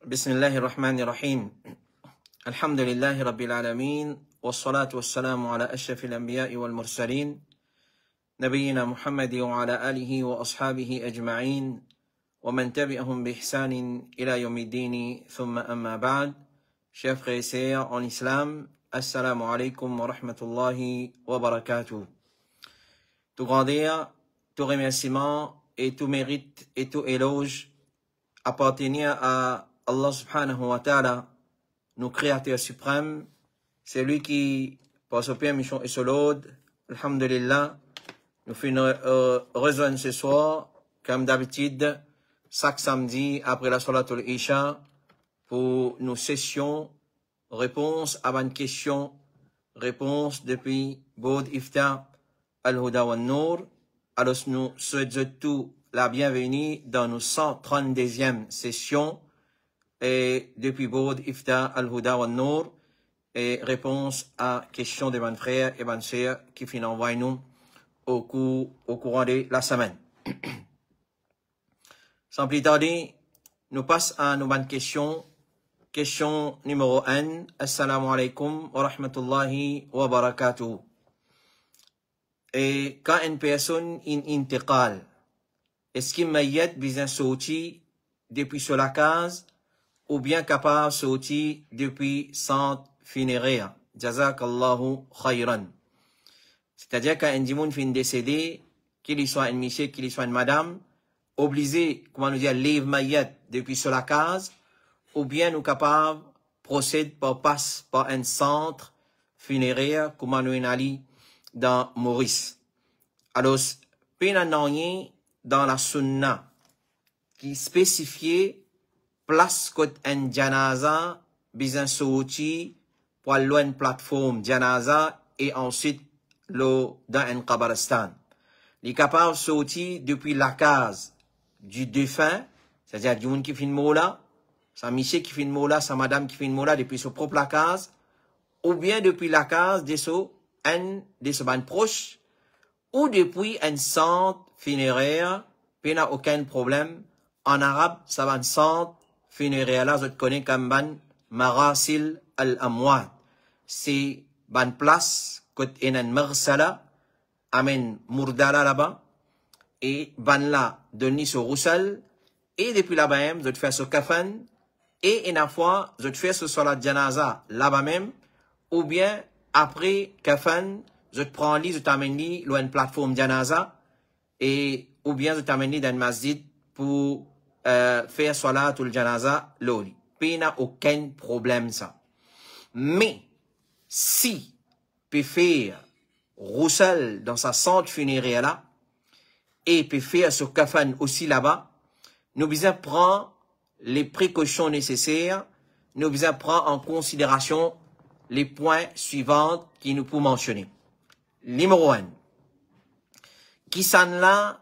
بسم الله الرحمن الرحيم الحمد لله رب العالمين والصلاة والسلام على أشرف الأنبياء والمرسلين نبينا محمد وعلى آله وأصحابه أجمعين ومن تبعهم بإحسان إلى يوم الدين ثم أما بعد. Chers frères et sœurs en islam, assalamu alaikum wa rahmatullahi wa barakatuh. Tout grandeur, tout remerciement et tout mérite et tout éloge appartenir à Allah subhanahu wa ta'ala, nos créateurs suprêmes. C'est lui qui, par sa permission et sa laude, alhamdulillah, nous fait rejoindre ce soir, comme d'habitude, chaque samedi après la Salatul Isha, pour nos sessions, réponses à une question, réponse depuis Bod Iftar, Al-Huda wa Nour. Alors nous souhaitons tout la bienvenue dans nos 132e session et depuis Bod Iftar, Al-Huda wa Nour et réponse à questions de mes frères et mes sœurs qui viennent envoyer nous au courant de la semaine. Sans plus tarder, nous passons à nos bonnes questions. Question numéro 1. Assalamu alaikum wa rahmatullahi wa barakatuh. Et quand une personne intiqal, est-ce qu'il mayyat besoin sortir depuis sur la case ou bien capable de sortir depuis centre funéraire? Jazakallahu khayran. C'est-à-dire quand un dimoun fin décédé, qu'il soit un monsieur, qu'il soit une madame, obligé, comment nous dire, livre mayyat depuis sur la case, ou bien nous capables procéder par un centre funéraire, comme nous allons dans Maurice. Alors, pénanien dans la sunna, qui spécifiait place côté un janaza, besoin sorti pour aller une plateforme janaza et ensuite dans un kabaristan. Il est capable de sortir depuis la case du défunt, c'est-à-dire du monde qui fait une mola, sa monsieur qui fait une mola, sa madame qui fait une mola depuis son propre la case, ou bien depuis la case de son proche, ou depuis un centre funéraire, il n'y a aucun problème. En arabe, ça va un centre funéraire là, je connais comme ban marasil al-amwat. C'est ban place, côté une marsala, amen murdala là-bas, et ban là, donner ce roussel, et depuis là-bas même, je te fais ce kafan, et une fois, je te fais ce salat janaza là-bas même, ou bien, après kafan, je te prends lit, je t'amène lit, loin une plateforme janaza, et, ou bien je t'amène lit dans le masjid pour faire salat ou le janaza, l'oli. Puis il n'y a aucun problème ça. Mais, si, peut faire roussel dans sa centre funéraire là, et peut faire ce kafan aussi là-bas, nous besoin prendre les précautions nécessaires, nous besoin prendre en considération les points suivants qui nous pouvons mentionner. Numéro 1. Qui s'en là,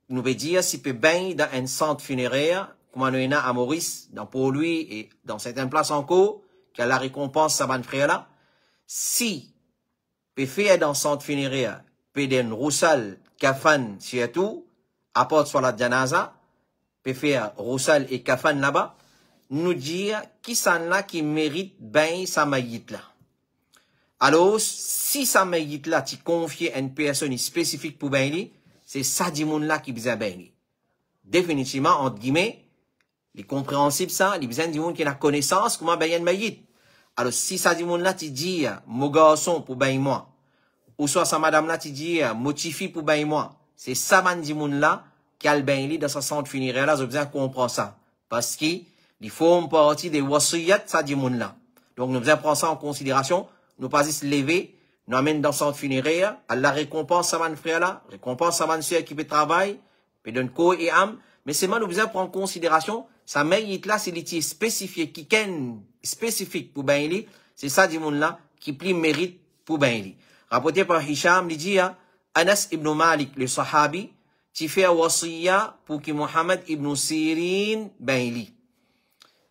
nous veut dire si peut bien dans un centre funéraire, comme nous a à Maurice, dans pour lui et dans certaines places encore, qui a la récompense sa bonne frère là, si peut faire dans un centre funéraire, peut d'un roussal, kafan, surtout, apporte sur la janaza, peut faire roussal et kafan là-bas, nous dire qui s'en là qui mérite bien sa maït là. Alors, si sa maït là, tu confies à une personne spécifique pour bien c'est ça du monde là qui besoin bien. Définitivement, entre guillemets, les compréhensibles ça, les besoin du monde qui a connaissance, comment bien maït. Alors, si ça du monde là, tu dis, mon garçon pour bien moi, ou soit sa madame là, tu dis, motifi pour bien moi, c'est ça du monde là, qui a le bien dans sa centre funéraire là, j'ai besoin de comprendre ça. Parce qu'il faut partie des wasiyat, ça du monde là. Donc, nous devons prendre ça en considération, nous pas juste lever, nous amène dans centre funéraire, Allah récompense à mon frère là, récompense à mon soeur qui peut travailler, peut donner corps et âme, mais c'est moi nous besoin prendre en considération, sa mayit là, c'est l'étier spécifié, qui ken spécifique pour ben il, c'est ça du monde là, qui plie mérite pour ben il. Rapporté par Hisham, il dit, Anas ibn Malik, le sahabi, qui fait wasiya pour que Muhammad ibn Sirin ben il.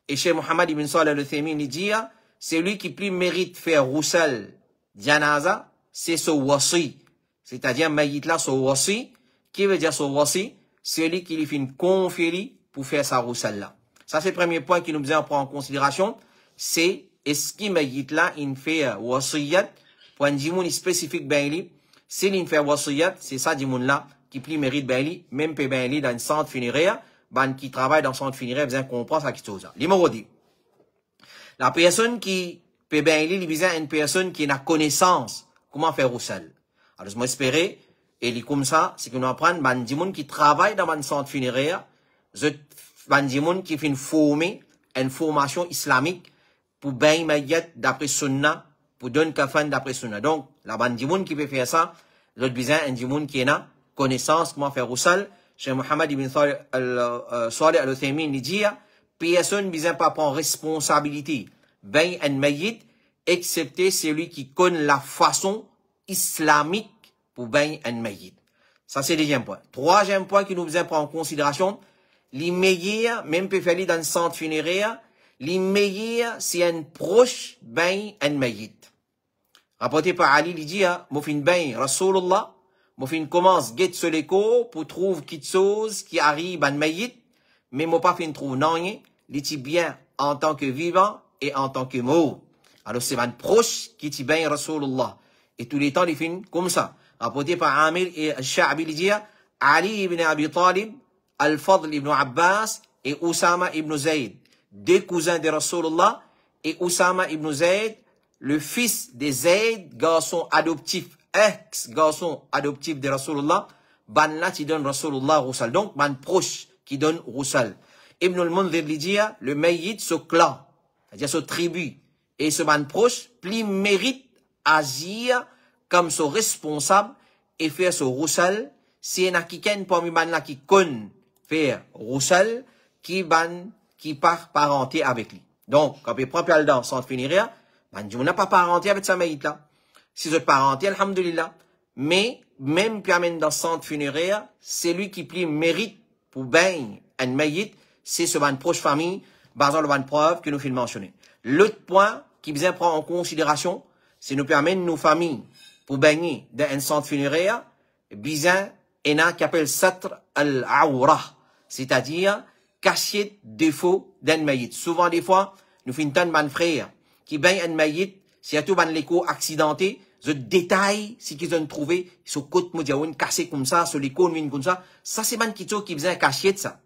Et chez Muhammad ibn Salih al-Uthaymin, il dit, c'est lui qui plus mérite faire roussel janaza, c'est ce wasi. C'est-à-dire, mayit là, ce wasi. Qui veut dire ce wasi? C'est lui qui lui fait une confier pour faire sa roussel là. Ça, c'est le premier point qui nous besoin prendre en considération. C'est, est-ce qu'il mayit là, il fait wasiyat, pour un dimoun spécifique ben li. S'il fait wasiyat, c'est ça dimoun là, qui plus mérite ben li, même peut ben li dans une centre funéraire, ben qui travaille dans un centre funéraire, besoin comprendre ça qui chose. Numéro 10. La personne qui peut bien il besoin une personne qui a connaissance comment faire roussel. Alors, je m'espère, et comme ça, c'est que nous apprenons, ben, des gens qui travaillent dans un centre funéraire, ben, des gens qui font une formation islamique pour bien mayet d'après sunna, pour donner kafan d'après sunna. Donc, la ben, des gens qui peut faire ça, l'autre besoin, un des gens qui a connaissance comment faire roussel. Chez Muhammad ibn Salih al-Uthaymin, il dit, personne ne pas prendre responsabilité ben un mayit, excepté celui qui connaît la façon islamique pour ben un mayit. Ça, c'est le deuxième point. Troisième point qui nous besoin prendre en considération, les meilleurs, même peut faire dans le centre funéraire, les meilleurs, c'est un proche ben un mayit. Rapporté par Ali, il dit, Moufin ben Rasulullah, Moufin commence guette sur l'écho pour trouver quelque chose qui arrive à un mayit, mais moi pas fin trouve non rien, il est bien en tant que vivant et en tant que mort. Alors c'est un proche qui est bien Rasulullah. Et tous les temps, il finit comme ça. Rapporté par Amir et Al-Sha'bi, il dit, Ali ibn Abi Talib, Al-Fadl ibn Abbas et Oussama ibn Zayd, deux cousins de Rasulullah, et Oussama ibn Zayd, le fils de Zayd, garçon adoptif, ex-garçon adoptif de Rasulullah, ban là qui donne Rasulullah Roussal. Donc, ban proche qui donne Roussal. Ibn al-Mundhir dit, le mayit, ce clan, c'est-à-dire ce tribu, et ce ban proche, plus mérite agir comme son responsable et faire ce Roussal. Si y en a qui ken parmi ban là qui connaît faire Roussal, qui part parenté avec lui. Donc, quand il prend dans centre funéraire, ban on n'a pas parenté avec sa mayit là. Si vous êtes parenté, alhamdulillah. Mais, même puis amène dans centre funéraire, c'est lui qui plus mérite pour ben un mayit, c'est ce ban proche famille, basant le ban preuve que nous filons mentionner. L'autre point qui besoin prendre en considération, c'est nous permettre nos familles pour baigner dans un centre funéraire, besoin en a qui appelle satr al-awra, c'est-à-dire cacher défaut d'un mayit. Souvent des fois, nous finissons tant de ban frères qui baignent un mayit, si tout ban l'écho accidenté, ce détail, si qu'ils ont trouvé, sur côte modiaoune cassé comme ça, sur l'écho comme ça c'est ban qui besoin cacher de ça.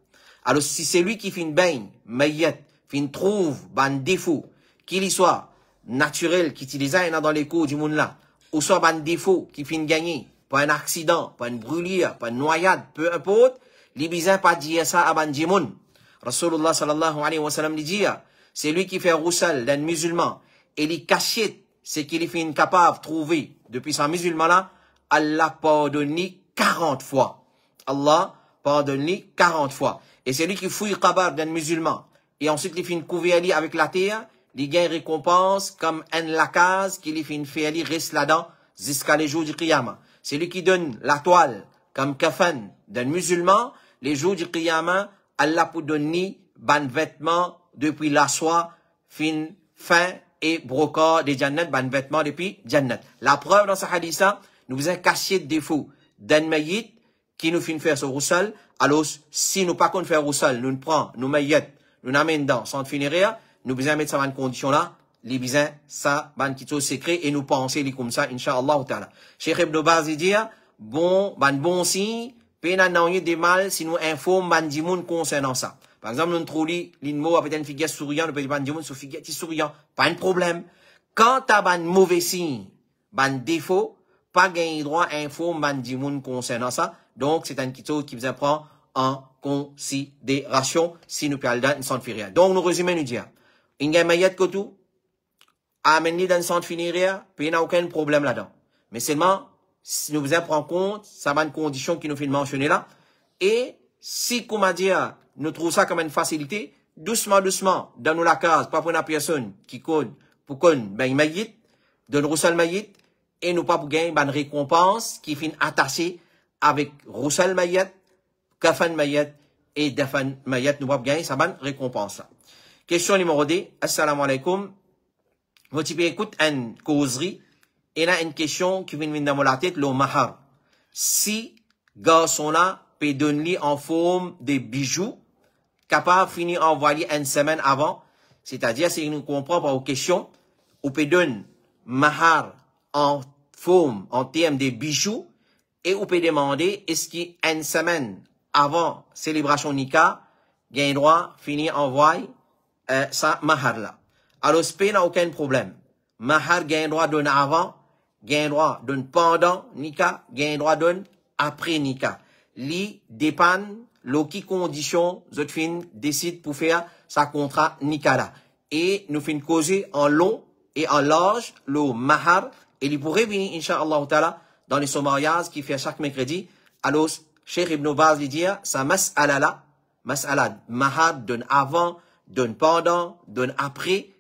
Alors, si c'est lui qui fait une baigne, mayet, fin trouve, ban défaut, qu'il y soit naturel, qui utilise dans les cours du monde là, ou soit ban défaut, qui fin gagner, pas un accident, pas une brûlure, pas une noyade, peu importe, les bisins pas dire ça à ban dimoun. Rasulullah sallallahu alayhi wa sallam dit, c'est lui qui fait roussel d'un musulman, et les cachettes, c'est qu'il fait incapable de trouver, depuis son musulman là, Allah pardonne 40 fois. Allah pardonne 40 fois. Et c'est lui qui fouille le kabar d'un musulman. Et ensuite, il fait une couverture avec la terre. Il gagne récompense comme un lacase qui lui fait une féali reste là-dedans jusqu'à les jours du Qiyamah. C'est lui qui donne la toile comme kafan d'un musulman. Les jours du Qiyamah, Allah pour donner ban vêtements depuis la soie, fin et brocart des jannat, ban vêtements depuis jannat. La preuve dans ce hadith, nous faisons cacher le défaut d'un mayit qui nous fait faire ce roussel. Alors, si nous pas qu'on faire roussel, nous prenons, nous mayet, nous amènons dans centre funéraire, nous besoin mettre ça dans une condition là, les besoins, ça, ban qui est secret, et nous penser les comme ça, Inch'Allah ta'ala. Cheikh Ibn Baz dit, bon signe, peine à des mal, si nous informe ban dimoun concernant ça. Par exemple, nous trouvons l'inmo avec une figure souriant, nous peut dire ban dimoun sur figure qui souriant, pas un problème. Quand t'as ban mauvais signe, ban défaut, pas gagner droit à informe ban dimoun concernant ça. Donc, c'est un chose qui vous prend en considération si nous parlons d'un centre funéraire. Donc, nous résumons, nous dire, il y a un mayet que tout, amener dans le centre funéraire, puis il n'y a aucun problème là-dedans. Mais seulement, si nous faisons prendre compte, ça va une condition qui nous fait mentionner là. Et si, comment dire, nous trouvons ça comme une facilité, doucement, doucement, dans nous la case, pas pour une personne qui code, pour qu'on, ben, mayit, donne roussel mayit, et nous pas pour gagner, ben, une récompense qui finit attachée avec roussel mayit, kafan mayit, et dafan mayit, nous pas pour gagner, ça va une récompense là. Question numéro 2, assalamu alaikum. Vous type écoute une causerie, et là, une question qui vient dans la tête, le mahar. Si, garçon là, peut donner en forme de bijoux, capable de finir envoyer une semaine avant, c'est-à-dire, si nous comprenons par vos questions, on peut donner mahar en forme, en termes de bijoux, et on peut demander, est-ce qu'une semaine avant célébration Nika, il y a un droit de finir envoyer ça mahar là. Alors, ce n'a aucun problème. Mahar, il y a un droit de donner avant, il y a un droit de donner pendant Nika, il y a un droit de donner après Nika. Li dépend de qui condition votre fin décide pour faire sa contrat Nika là. Et nous fin causer en long et en large le mahar, et il pourrait venir, Inch'Allah Ta'ala, dans les sommariages qui fait chaque mercredi. Alors, Cheikh Ibn Baz lui dit, ça mas'ala là, mas'ala, mahar donne avant, donne pendant, donne après,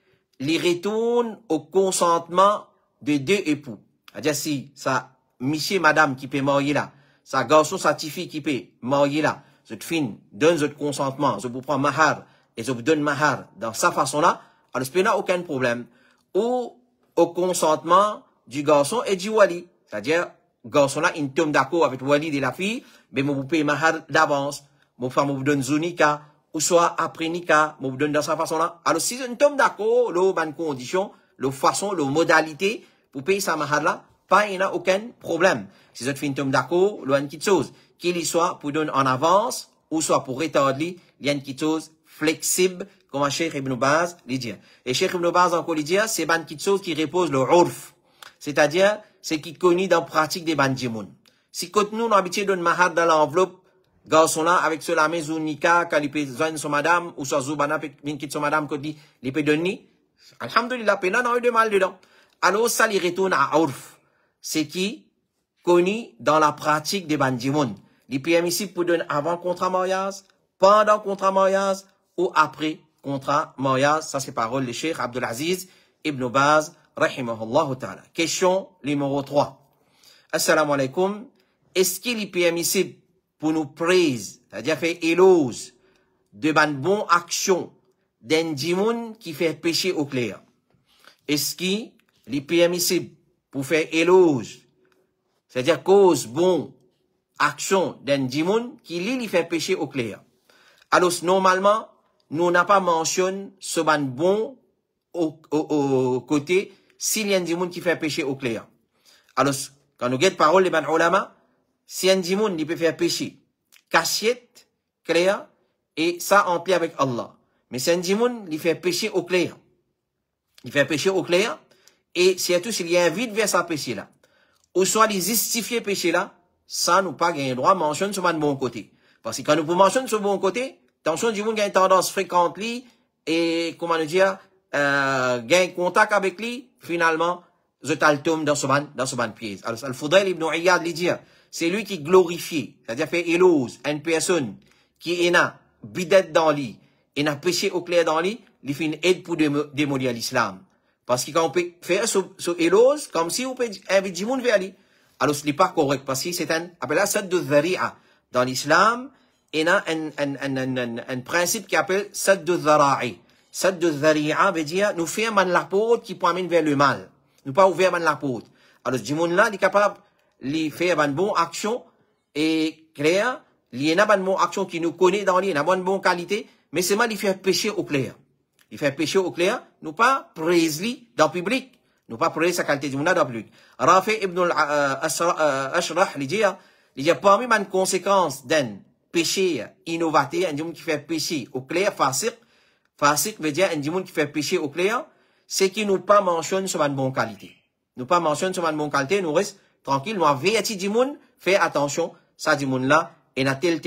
les retourne au consentement de deux époux. C'est-à-dire si ça, monsieur, madame qui peut marier là, ça garçon, sa fille qui peut marier là, cette fille donne votre consentement, je vous prends mahar, et je vous donne mahar dans sa façon là, alors ce n'a aucun problème. Ou au consentement du garçon et du wali. C'est-à-dire, garçon là, il tombe d'accord avec le wali de la fille, mais vous payez mahar d'avance, mon femme vous donne zunika, ou soit après nika, vous donne dans sa façon là. Alors si vous tombe d'accord, le bonne condition, le façon, le modalité, pour payer sa mahar là, pas, il n'y a aucun problème. Si vous êtes tombe d'accord, il y a une petite chose, qu'il soit pour donner en avance, ou soit pour retarder, il y a une petite chose flexible, comme Cheikh Ibn Baz lui dit. Et Cheikh Ibn Baz encore lui dit, c'est une petite chose qui repose le urf. C'est-à-dire, c'est qui connaît dans la pratique des bandjimoun. Si quand nous, on a habitué de donner mahar dans l'enveloppe, garçon là, avec cela, maison nika, quand il peut joindre son madame, ou soit zoubana, peut quitter son madame, quand il peut donner, alhamdulillah, pénan, on a eu de mal dedans. Alors, ça, il retourne à urf. C'est qui connu dans la pratique des bandjimoun. Il peut ici pour donner avant contrat mariage, pendant contrat mariage, ou après contrat mariage. Ça, c'est parole de Cheikh Abdelaziz Ibn Baz, rahimahullah ta'ala. Question numéro 3. Assalamu alaikum. Est-ce qu'il est permissible pour nous prise, c'est-à-dire faire éloge de bonne action d'un djimoun qui fait péché au clair? Est-ce qu'il est permissible pour faire éloge, c'est-à-dire cause bon action d'un djimoun qui lui fait péché au clair? Alors, normalement, nous n'avons pas mentionné ce bon au côté s'il y a un djimoun qui fait péché au clair. Alors, quand nous guettons parole des ban ulama, si un djimoun il peut faire péché, cachette, clair, et ça en paix avec Allah. Mais si un djimoun il fait péché au clair, il fait péché au clair, et surtout s'il y a un vide vers sa péché là, ou soit il justifie péché là, ça nous pas gagner droit mentionne sur le bon côté. Parce que quand nous mentionnons sur le bon côté, attention, du monde qui a une tendance fréquente lui, et comment nous dire, gagne contact avec lui, finalement, je t'altome dans ce ban piège. Alors, Al-Fudayl ibn Iyad lui dit, c'est lui qui glorifie, c'est-à-dire fait éloge à une personne qui est na bidet dans lui, et n'a péché au clair dans lui, il fait une aide pour démolir l'islam. Parce que quand on peut faire ce éloge, comme si on peut inviter du monde vers lui. Alors, ce n'est pas correct, parce que c'est appelé sad de dhari'a. Dans l'islam, il y a un principe qui appelle sad de dhara'i. Sad de dhari'a veut dire, nous fermons la porte qui peut amener vers le mal. Nous pas ouvrir la porte. Alors, du monde là, il est capable de faire une bonne action, et clair, il y a une bonne action qui nous connaît dans lui, une bonne qualité, mais c'est mal, il fait péché au clair. Il fait péché au clair, nous pas praise lui dans le public. Nous pas praise sa qualité du monde dans le public. Rafi ibn al-Ashrah, il dit, parmi les conséquences d'un péché innovateur, un monde qui fait péché au clair, fasiq veut dire un monde qui fait péché au clair, c'est qu'il nous pas mentionne sur une bonne qualité. Nous pas mentionne sur une bonne qualité, nous reste tranquille, nous avertis du monde, fait attention, ça du monde là, et n'a tel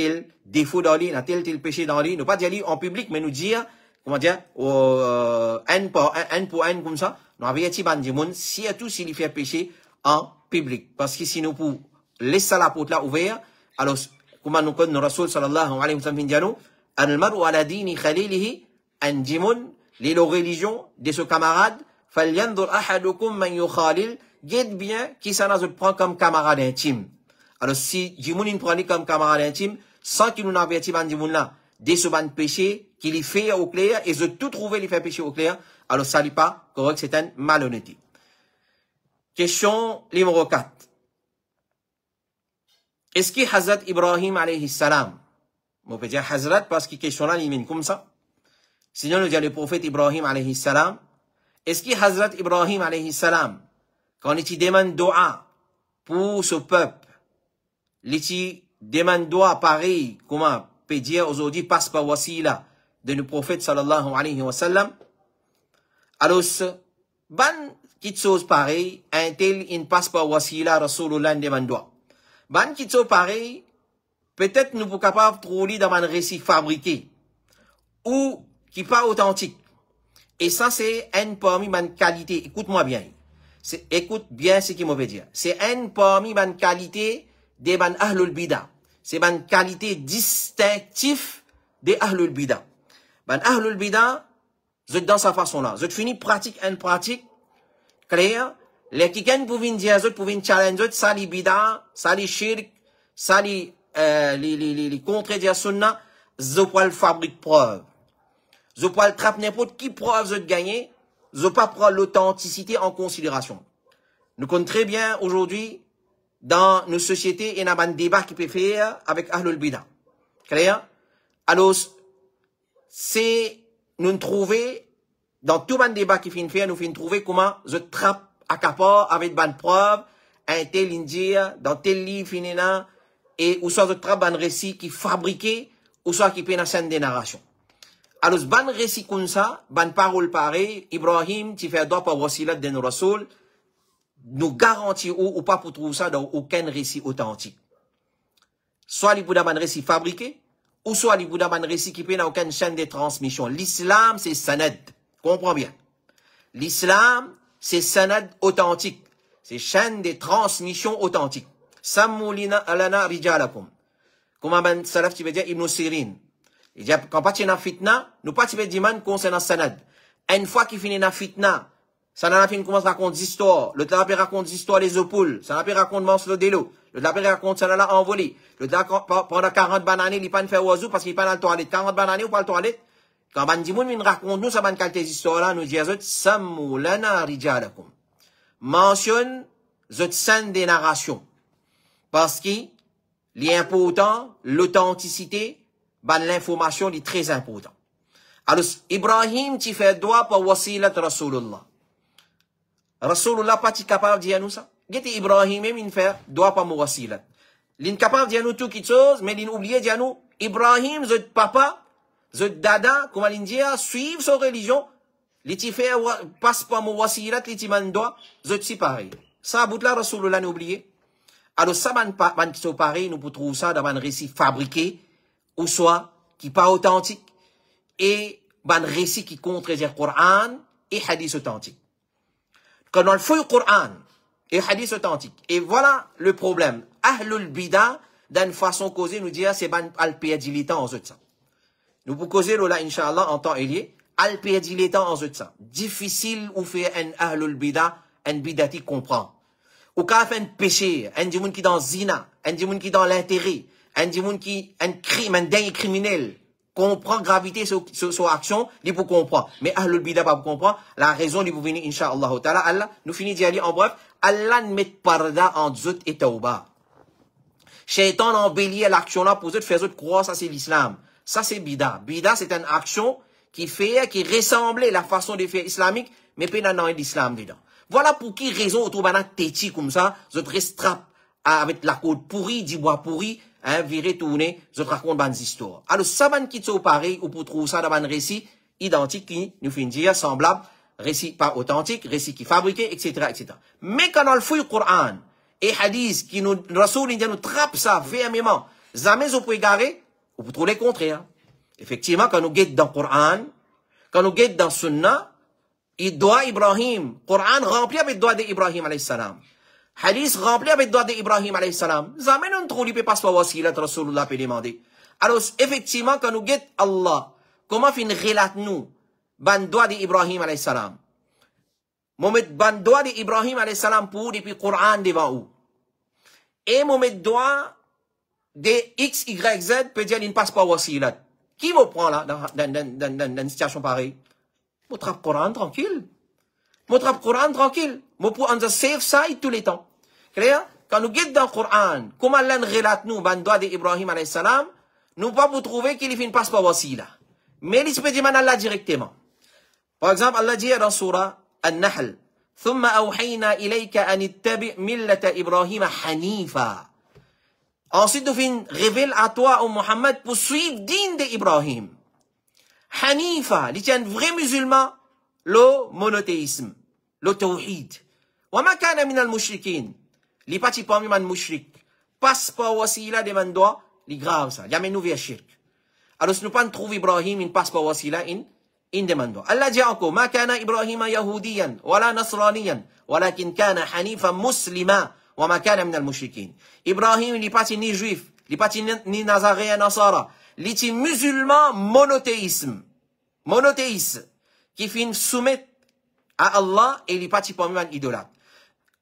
défaut dans lui, n'a tel péché dans lui, nous pas dire lui en public, mais nous dire, comment dire, un pour un comme ça, nous avertis du monde, surtout s'il fait péché en public. Parce que si nous pouvons laisser la porte là ouverte, alors, comme nous connaissons le Rasoul sallallahu alayhi wa sallam, dit nous, al-mar'u ala dini khalilihi anjimun, les religions de ce camarade, falyandur ahadukum man yukhalil, guette bien qui ça nous prend comme camarade intime. Alors, si Jimoun prend comme camarade intime, sans qu'il nous avertit ban Jimoun là, de ce ban péché, qu'il y fait au clair, et de tout trouver, il fait péché au clair, alors ça n'est pas correct, c'est une malhonnêteté. Question numéro 4. Est-ce que Hazrat Ibrahim alayhi salam, on peut dire Hazrat parce que question là, il mène comme ça. Sinon, nous dit le prophète Ibrahim alayhi salam, est-ce que Hazrat Ibrahim alayhi salam, quand il demande dua pour ce peuple, il demande dua pareil, comment peut dire aujourd'hui, passe par wasila de nos prophètes sallallahu alayhi wa sallam, alors, ban qui chose pareil, un tel, il passe par wasila Rasulullah demande dua. Ban qui chose pareil, peut-être nous pouvons capables de trouver dans un récit fabriqué, ou qui pas authentique. Et ça, c'est un parmi ma qualité. Écoute-moi bien. Écoute bien ce qu'il veut dire. C'est un parmi ma qualité des ban ahlul bida. C'est ma qualité distinctive des ahlul bida. Ban ahlul bida, je dans sa façon là. Je finis pratique une pratique claire. Les qui pouvaient dire, je pouvais challenger, ça les bida, ça les shirk, ça les contredire sunna, je peux le fabriquer preuve. Je peux le trapper n'importe qui preuve de gagner, je peux pas prendre l'authenticité en considération. Nous connaissons très bien aujourd'hui, dans nos sociétés, il y a un débat qui peut faire avec Ahlul Bida. Clair? Alors, c'est, nous trouver, dans tout le débat qui fait faire, nous finissons trouver comment je trappe à capot avec une preuve, un tel indien, dans tel livre finina, et ou soit je trappe un récit qui fabriqué, ou soit qui fait une scène de narration. Alors, ban récit comme ça, ban parole pareille, Ibrahim, tu fais droit par wasilat de nos Rasoul, nous garantit ou pas pour trouver ça dans aucun récit authentique. Soit il peut avoir un récit fabriqué, ou soit il peut avoir un récit qui peut dans aucune chaîne de transmission. L'islam, c'est sanad. Comprends bien. L'islam, c'est sanad authentique. C'est chaîne de transmission authentique. Sammoulina alana rijalakum. Comme un salaf qui veut dire Ibn Sirin. Il dit, quand pas tu na fitna, nous pas tu veux dire concernant sanad. Une fois qu'il finit na fitna, ça n'a pas fini commence à raconter des histoires. Le tapé raconte des histoires des opoules. Ça n'a pas raconte Manslo Delo. Le tapé raconte ça l'a envolé. Le tapé pendant 40 bananes, il pas faire oiseau parce qu'il pas dans le toilette. 40 bananes ou pas le toilette. Quand ban dimoun min raconte nous ça ban qualité histoires là, nous dit azot sammu lana rijalakum. Mentionne zot scène des narrations. Parce qu'il est important, l'authenticité, ban l'information est très important. Alors, Ibrahim, tu fais droit pour wasilat Rasulullah. Rasulullah pas capable de dire nous ça. Gete Ibrahim même il fait doit pas mon wasilat. L'in capable de dire nous tout quelque chose, mais l'in oublié de dire nous Ibrahim zot papa, zot dada, comment l'in dit suivre sa religion, l'iti fait passe pas mon wasilat, l'iti man doit zot si pareil. Ça bout là Rasulullah n'a oublié. Alors ça ban qui sont pareil, nous pouvons trouver ça dans un récit fabriqué ou soit qui pas authentique et ban récit qui contredit le Coran et hadith authentique. Quand on fait le Coran et hadith authentique. Et voilà le problème. Ahlul Bida, d'une façon causée, nous dit, c'est ban al-pédilétant en ça. Nous pouvons causer là, Inch'Allah, en temps et lieu, al-pédilétant en ça. Difficile ou faire un Ahlul Bida, un bidati comprend. Ou quand fait un péché, un dimoun qui dans zina, un dimoun qui dans l'intérêt, un dimoun qui, un crime, un dingue criminel, comprend gravité sur action, il peut comprendre. Mais Ahlul Bida pas comprendre. La raison, il peut venir, Inch'Allah, ta'ala, Allah, nous finissons d'y aller en bref, Allah ne met parda en zut et tauba. Shaitan embellit l'action là pour zut faire zut croire, ça c'est l'islam. Ça c'est Bida. Bida c'est une action qui ressemble à la façon de faire islamique, mais pas dans l'islam dedans. Voilà pour qui raison autour d'un téti comme ça, zut restrape avec la côte pourrie, du bois pourri, hein, virer, tourner, je te raconte des histoires. Alors, ça van qui sont pareil, ou pour trouver ça dans un récit identique qui nous fait dire semblable, récit pas authentique, récit qui fabriqué, etc., etc. Mais quand on le fouille le Coran, et hadith, qui nous, Rasoul, nous trappe ça fermement, jamais vous pouvez garer, vous pouvez trouver le contraire. Effectivement, quand nous guettons dans le Coran, quand nous guettons dans Sunna, il doit Ibrahim, Coran rempli avec le doigt d'Ibrahim, alayhi salam. Hadith rempli avec doigt d'Ibrahim alayhi salam. Jamais nous ne trouvons pas ce wasilat Rasulullah peut demander. Alors, effectivement, quand nous guette Allah, comment fin relate nous, ban doigt d'Ibrahim alayhi salam? Momet ban doigt d'Ibrahim alayhi salam pour depuis Coran devant vous. Et momet doigt de X, Y, Z peut dire qu'il ne passe pas wasilat. Qui me prend là, dans une situation pareille? Moi, trappe Coran tranquille. Moi, trappe Coran tranquille. Moi, pour on the safe side tous les temps. Clair? Quand nous guette dans le Coran, comment Allah relate nous, ban doigt d'Ibrahim alayhi salam, nous pas pour trouver qu'il ne passe pas wasila. Mais il se peut dire Allah directement. Par exemple, Allah dit dans Surah An-Nahl, ثم أوحينا إليك أن اتبع ملة إبراهيم حنيفا. Ensuite, nous fin révèle à toi, au Muhammad, pour suivre digne d'Ibrahim. Hanifa, il tient un vrai musulman, le monothéisme, le tawhid. وما كان من المشركين. Il pas parmi man mushrik. Passe pas wasila de man doigt, il grave ça. Il y a nous vers shirk. Alors, si nous pas trouver Ibrahim, il passe pas wasila in demande. Allah dit encore, ما كان إبراهيم يهوديا ولا نصرانيا ولكن كان حنيفا مسلما وما كان من المشركين. Ibrahim, il n'est pas ni juif, il n'est pas ni nazaréen, nasara. Il est musulman monothéisme. Monothéiste. Qui finit soumettre à Allah et il n'est pas parmi man idolâtre.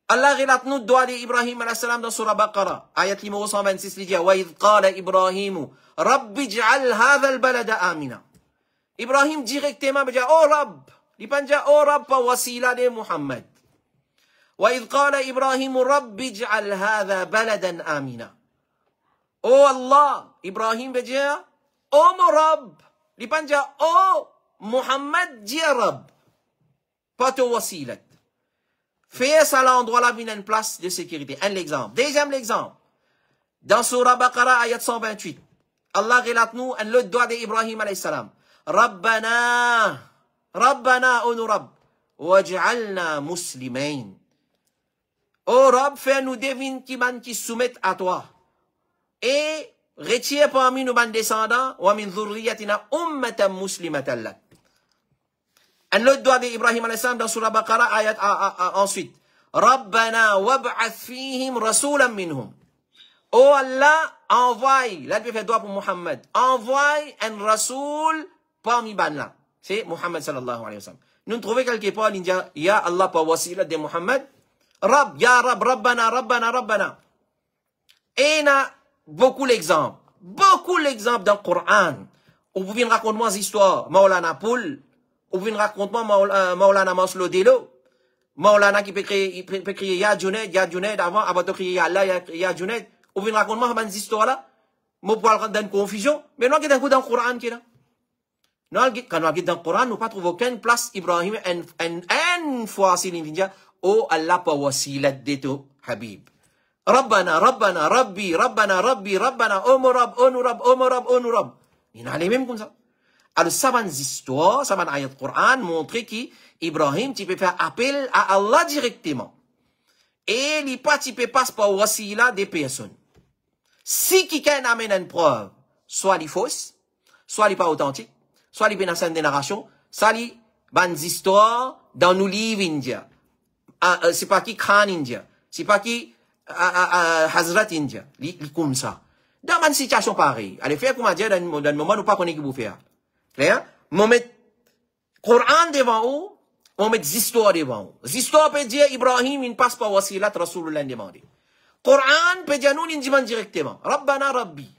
Allah relate nous doigt d'Ibrahim alayhi salam dans Surah Baqarah, ayat numéro 126, il dit, وَإِذْ قَالَ إِبْرَاهِيمُ رَبِّ اجْعَلْ هَذَا الْبَلَدَ آمِنًا. Ibrahim directement dit, oh Rabb, il pas dit, oh Rabb, pas wasila de Muhammad. وَإِذْ قَالَ إِبْرَاهِيمُ رَبِّ اجْعَلْ هَذَا بَلَدًا آمِنًا. Oh Allah, Ibrahim veut dire, oh mon Rabb, il pas dit, oh Muhammad dit Rabb, pas de wasilat. Fais ça à l'endroit là, une place de sécurité. Un exemple. Deuxième exemple. Dans Surah Baqarah, ayat 128. Allah relate nous un autre doigt d'Ibrahim alayhi salam. Rabbana, Rabbana, oh nous Rabb, waj'alna muslimain. Oh Rabb, fais-nous deviner qui soumettent à toi. Et retire parmi nous, ban descendants, wa min dhurriyatina ummatan muslimatan lak. Un autre doigt d'Ibrahim alayhi salam dans Surah Baqarah, ayat ensuite. Rabbana wab'ath fihim rasulan minhum. Oh Allah, envoie, là il peut faire doigt pour Muhammad, envoie un rasoul parmi ban là. C'est Muhammad sallallahu alayhi wa sallam. Nous trouvons quelque part, il dit, ya Allah, pas wasila de Muhammad. Rabb, ya Rabb, Rabbana, Rabbana, Rabbana. Et il y a beaucoup d'exemples dans le Coran. Vous pouvez raconter-moi des histoires, Maulana Poul, vous pouvez raconter-moi Maulana Maslo Delo, Maulana qui peut crier Ya Junaid, avant, avant de crier Allah, Ya Junaid. Vous pouvez raconter-moi des histoires là, moi pour aller dans une confusion, mais non, il y a dans le Coran qui est là. Non, quand on regarde dans le Coran, nous ne trouvons aucune place Ibrahim, une fois, c'est l'indidia, oh Allah, pas wasilat de ton Habib. Rabbana, Rabbana, Rabbi, Rabbana, Rabbi, Rabbana, Omorab, Onurab, Omorab, Onurab. Il y en a les mêmes comme ça. Alors, ça va des histoires, ça va dans l'ayat Coran, montrer qu'Ibrahim, tu peux faire appel à Allah directement. Et il pas, tu peux passer par wasila des personnes. Si quelqu'un amène une preuve, soit il est fausse, soit il n'est pas authentique, soit il est dans une narration, soit il y a des histoires dans nos livres indiens. C'est pas qui Khan indien, c'est pas qui Hazrat indien, comme ça. Dans une situation pareille, allez faire comme dire dans le moment où pas qu'on est qui vous faire. Clair? On met Coran devant vous, on met des histoires devant vous. Les histoires peut dire Ibrahim, il ne passe pas wasilat Rasulullah demandé. Coran peut dire nous, il demande directement. Rabbana Rabbi.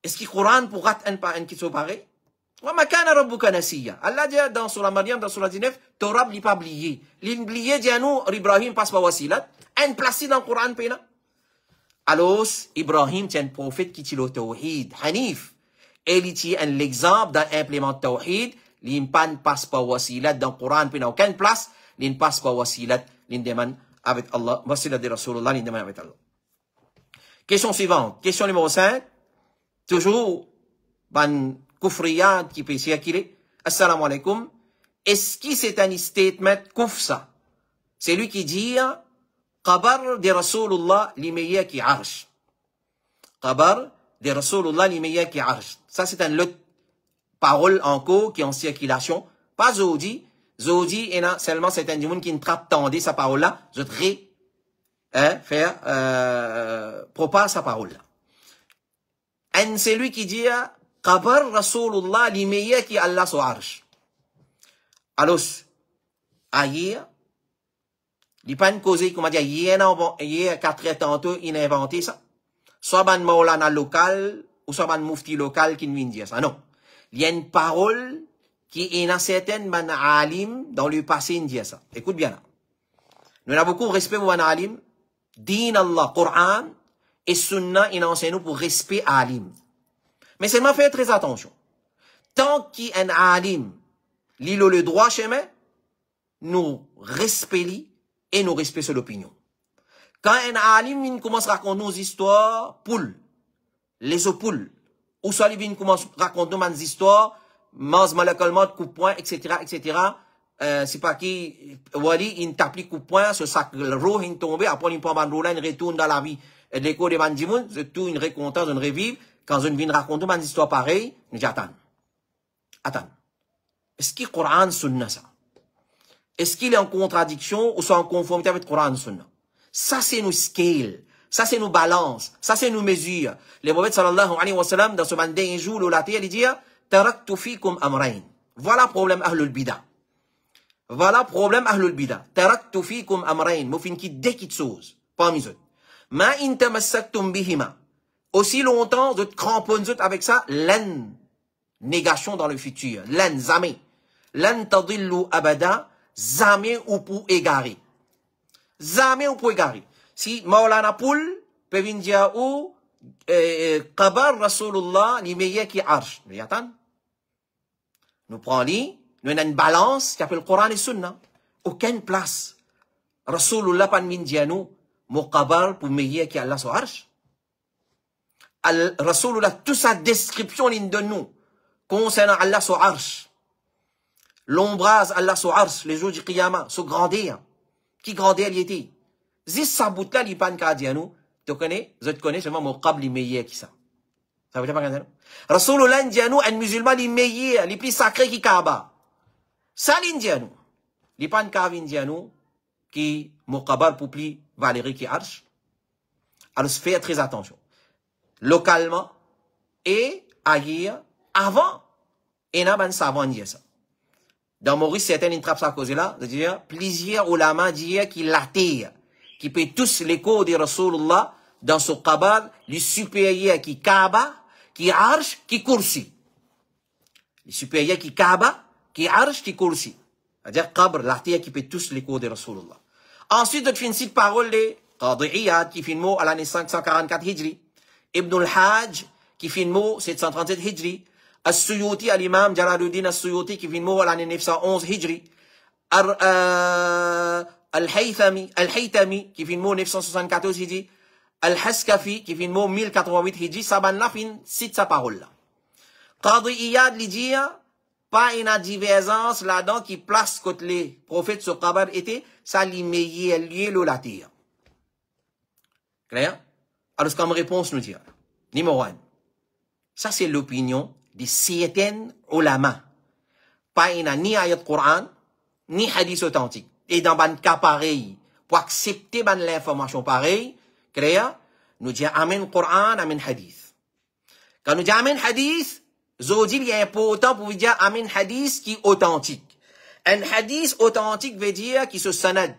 Est-ce que Coran pour rater un qui se pareil? Wa ma kana rabbuka nasiya. Allah dit dans Surah Maryam, dans Surah 19, ton Rab n'est pas oublié. L'oublié dit à nous, Ibrahim passe pas wasilat. Un placé dans le Coran, pena. Alors, Ibrahim tient un prophète qui tient le tawhid, Hanif. Et il tient l'exemple d'un implément tawhid. L'impan passe pas wasilat dans le Coran, pena aucune place. L'in passe pas wasilat, l'in demande avec Allah. Wasilat de Rasulullah, l'in demande avec Allah. Question suivante. Question numéro 5. Toujours, ban kufriyat qui peut circuler. Assalamu alaikum. Est-ce que c'est un statement kufsa? C'est lui qui dit, Qabar de Rasulullah l'immeillé qui arsh. Qabar de Rasulullah l'immeillé qui arsh. Ça, c'est une autre parole encore qui est en circulation. Pas Zodi. Zodi, seulement c'est un démon qui ne trappe tendé sa parole-là. Je propage sa parole. C'est lui qui dit, Qabar Rasulullah l'immeillé qui Allah sur arsh. Alors, ailleurs, il pas une cause, comme on dit, il y a 4 ans, il a inventé ça. Soit ban maulana local, ou soit ban mufti local qui nous dit ça. Non. Il y a une parole qui est une certaine ban alim dans le passé, il dit ça. Écoute bien là. Nous avons beaucoup de respect pour ban alim. Din Allah, Coran et Sunnah, il enseigne nous pour respect alim. Mais seulement faire très attention. Tant qu'il y a un alim, l'île le droit chemin, nous respectons et nous respectons l'opinion. Quand un alim commence à raconter nos histoires, poules, les poules, ou soit il commence à raconter nos histoires, maz malakalmat, coup de poing, etc., etc., c'est pas qui, wali, il t'applique coup de poing, ce sac, le roh, il tombe, après il prend bandrola, il retourne dans la vie, l'écho des bandimoun, c'est tout une récompensance, une revive, quand je viens raconter mon histoire pareille, je dis attends. Attends. Est-ce que le Coran Sunna ça? Est-ce qu'il est en contradiction ou soit en conformité avec le Coran Sunna? Ça c'est nos scales, ça c'est nos balances, ça c'est nos mesures. Le prophète sallallahu alayhi wa sallam dans ce dernier jour, il dit taraktu fikum amrayn. Voilà le problème ahlul bidah. Voilà le problème ahlul bidah. Taraktu fikum amrayn. Moufin qui dès qu'il chose, parmi eux. Ma in tamassaktum bihima. Aussi longtemps, vous êtes cramponnés avec ça, l'en négation dans le futur, l'en jamais. L'en tadillu abada, jamais ou pour égarer. Jamais ou pour égarer. Si Maulana Poul peut venir dire où, Qabar Rasulullah, l'immeillé qui arche. Mais attends. Nous prenons nous avons une balance qui appelle Coran et Sunna. Aucune place. Rasulullah pas min dire nous, mon Qabar pour meilleur qui Allah sur arche. Rasulullah, toute sa description il donne nous concernant Allah sur arsh. L'ombrage Allah sur arsh, les jours du Qiyamah, ce grandeur. Qui grandeur il était? Zis sa bout là, il pas qu'à dire nous. Tu connais? Je te connais seulement mon qabl meilleur qui ça. Ça veut dire pas qu'à Rasulullah dit à nous, un musulman il meilleur, il plus sacré qui Kaaba. Ça il dit à nous. Il pas qu'à dit à nous qui mon qabl pour plus Valérie qui arsh. Alors fais très attention. Localement et ailleurs, avant, et n'a pas savant dire ça. Dans Maurice, certains intrapent ça à cause là, de dire, plusieurs ulama dire qu'il l'attire, qui peut tous l'écho de Rasulullah dans son qabal, le supérieur qui Kaaba, qui arsh, qui kursi. Le supérieur qui Kaaba, qui arsh, qui kursi. C'est-à-dire, qabr, l'attire qui peut tous l'écho de Rasulullah. Ensuite, de finir cette parole de Qadi Iyad, qui fait le mot à l'année 544 Hijri. Ibn al-Hajj, qui fait le mot 737 Hijri. As-Suyuti, l'imam Jalaluddin As-Suyuti, qui fait le mot à l'année 911 Hijri. Al-Haythami, qui fait le mot 974 Hijri. Al-Haskafi, qui fait le mot 1088 Hijri. Saban la fin, cite sa parole là. Qadi Iyad lui dit, pas une divergence là-dedans qui place côté les prophètes sur Qabar était, ça lui meilleur lié le latir. Clair? Alors, comme réponse, nous dire, numéro 1, ça c'est l'opinion de certaines ulama. Pas une ni ayat Coran, ni hadith authentique. Et dans un cas pareil, pour accepter l'information pareille, clair, nous disons amen Coran, amen hadith. Quand nous disons amen hadith, Zodi, il est important pour vous dire amen hadith qui est authentique. Un hadith authentique veut dire qui se sanad.